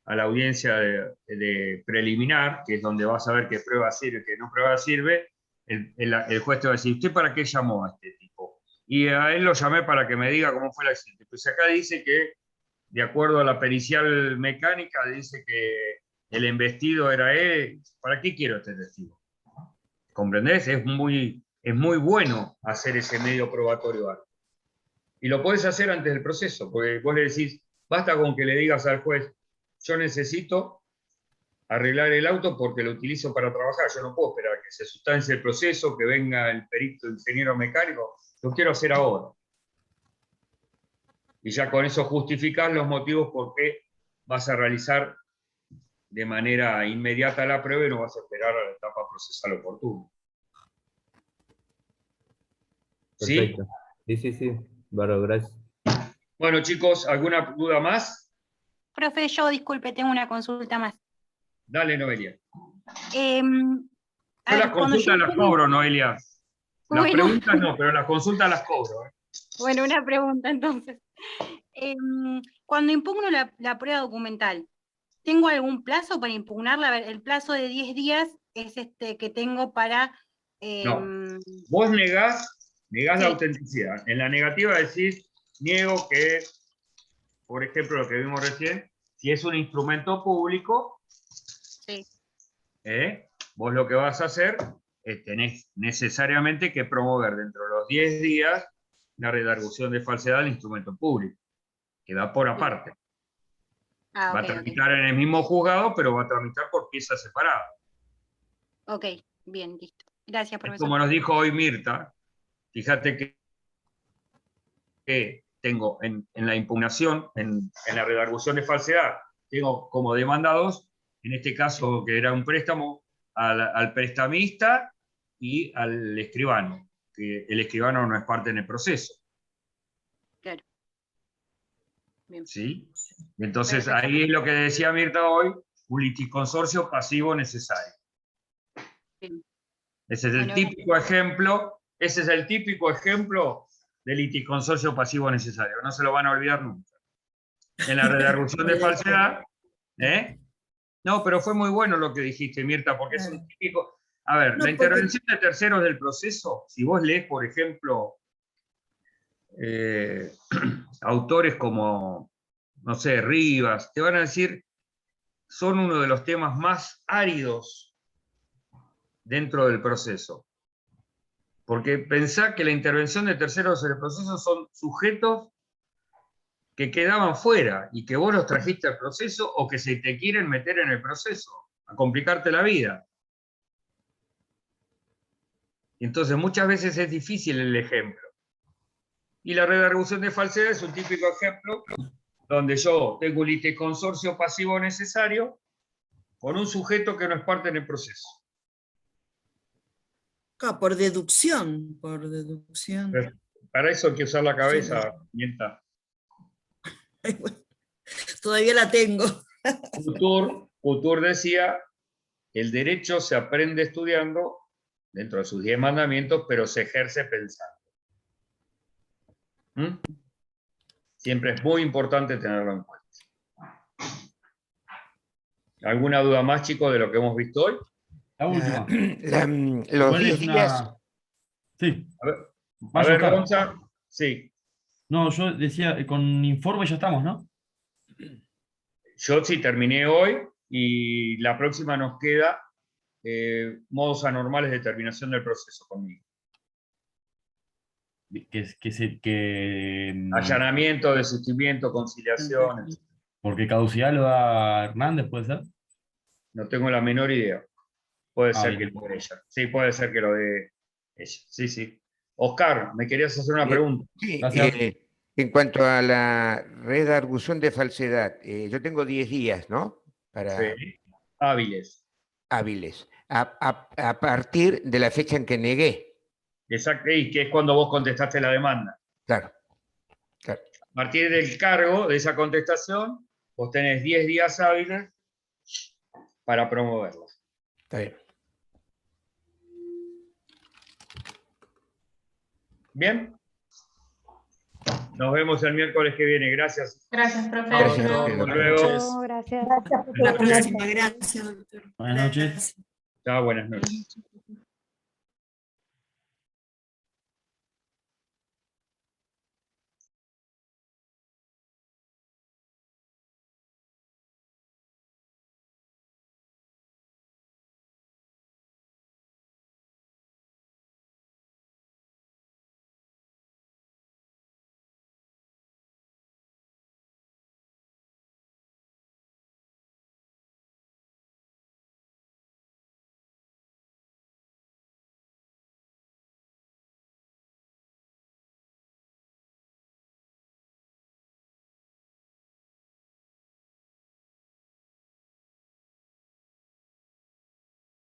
la audiencia de preliminar, que es donde vas a ver qué prueba sirve, qué no prueba sirve, el juez te va a decir, ¿usted para qué llamó a este tipo? Y a él lo llamé para que me diga cómo fue el accidente. Pues acá dice que, de acuerdo a la pericial mecánica, dice que el embestido era él. ¿Para qué quiero este testigo? ¿Comprendés? Es muy bueno hacer ese medio probatorio alto. Y lo podés hacer antes del proceso, porque vos le decís, basta con que le digas al juez, yo necesito arreglar el auto porque lo utilizo para trabajar, yo no puedo esperar que se sustancie el proceso, que venga el perito ingeniero mecánico, lo quiero hacer ahora. Y ya con eso justificás los motivos por qué vas a realizar de manera inmediata la prueba y no vas a esperar a la etapa procesal oportuna. Perfecto. Sí. Bárbaro, gracias. Bueno, chicos, ¿alguna duda más? Profe, yo, disculpe, tengo una consulta más. Dale, Noelia. A Yo las consultas las cobro, Noelia. Las Bueno. preguntas no, pero las consultas las cobro. Bueno, una pregunta entonces. Cuando impugno la prueba documental, ¿tengo algún plazo para impugnarla? A ver, el plazo de 10 días es que tengo para... No. Vos negás Sí. la autenticidad. En la negativa decís, niego que, por ejemplo, lo que vimos recién, si es un instrumento público, Sí. Vos lo que vas a hacer es tenés necesariamente que promover dentro de los 10 días la redargución de falsedad del instrumento público, que va por aparte. Va a tramitar en el mismo juzgado, pero va a tramitar por piezas separadas. Ok, bien, listo. Gracias, profesor. Como nos dijo hoy Mirta, fíjate que tengo en la impugnación, en la redargución de falsedad, tengo como demandados, en este caso que era un préstamo, al prestamista y al escribano, que el escribano no es parte en el proceso. Claro. Bien. ¿Sí? Entonces, Perfecto. ahí es lo que decía Mirta hoy, un liticonsorcio pasivo necesario. Bien. Ese es el Bueno, típico ejemplo, de liticonsorcio pasivo necesario. No se lo van a olvidar nunca. En la redargución de falsedad, No, pero fue muy bueno lo que dijiste, Mirta, porque es un típico... A ver, la intervención de terceros del proceso, si vos lees, por ejemplo, autores como, no sé, Rivas, te van a decir, son uno de los temas más áridos dentro del proceso. Porque pensá que la intervención de terceros en el proceso son sujetos que quedaban fuera y que vos los trajiste al proceso o que se te quieren meter en el proceso, a complicarte la vida. Entonces muchas veces es difícil el ejemplo. Y la redargución de falsedad es un típico ejemplo donde yo tengo un liticonsorcio pasivo necesario con un sujeto que no es parte en el proceso. Por deducción, Para eso hay que usar la cabeza, Mienta. Todavía la tengo. Couture decía, el derecho se aprende estudiando dentro de sus 10 mandamientos, pero se ejerce pensando. Siempre es muy importante tenerlo en cuenta. ¿Alguna duda más, chicos, de lo que hemos visto hoy? La última. Los 10 días... Sí. A ver, Gonza. Sí. No, yo decía, con informe ya estamos, ¿no? Yo sí terminé hoy y la próxima nos queda modos anormales de terminación del proceso conmigo. Allanamiento, desistimiento, conciliación. Porque caducidad lo da Hernández, ¿puede ser? No tengo la menor idea. Puede ser bien. que lo dé ella. Sí, puede ser que lo dé ella. Sí, sí. Oscar, me querías hacer una pregunta. Sí, en cuanto a la redargución de falsedad, yo tengo 10 días, ¿no? Sí. hábiles. hábiles. A partir de la fecha en que negué. Exacto, y que es cuando vos contestaste la demanda. Claro. A partir del cargo de esa contestación, vos tenés 10 días hábiles para promoverla. Está bien. ¿Bien? Nos vemos el miércoles que viene. Gracias. Gracias, profe. Gracias. Hasta luego. Gracias. La próxima, gracias, doctor. Buenas noches. Gracias. Chao, buenas noches.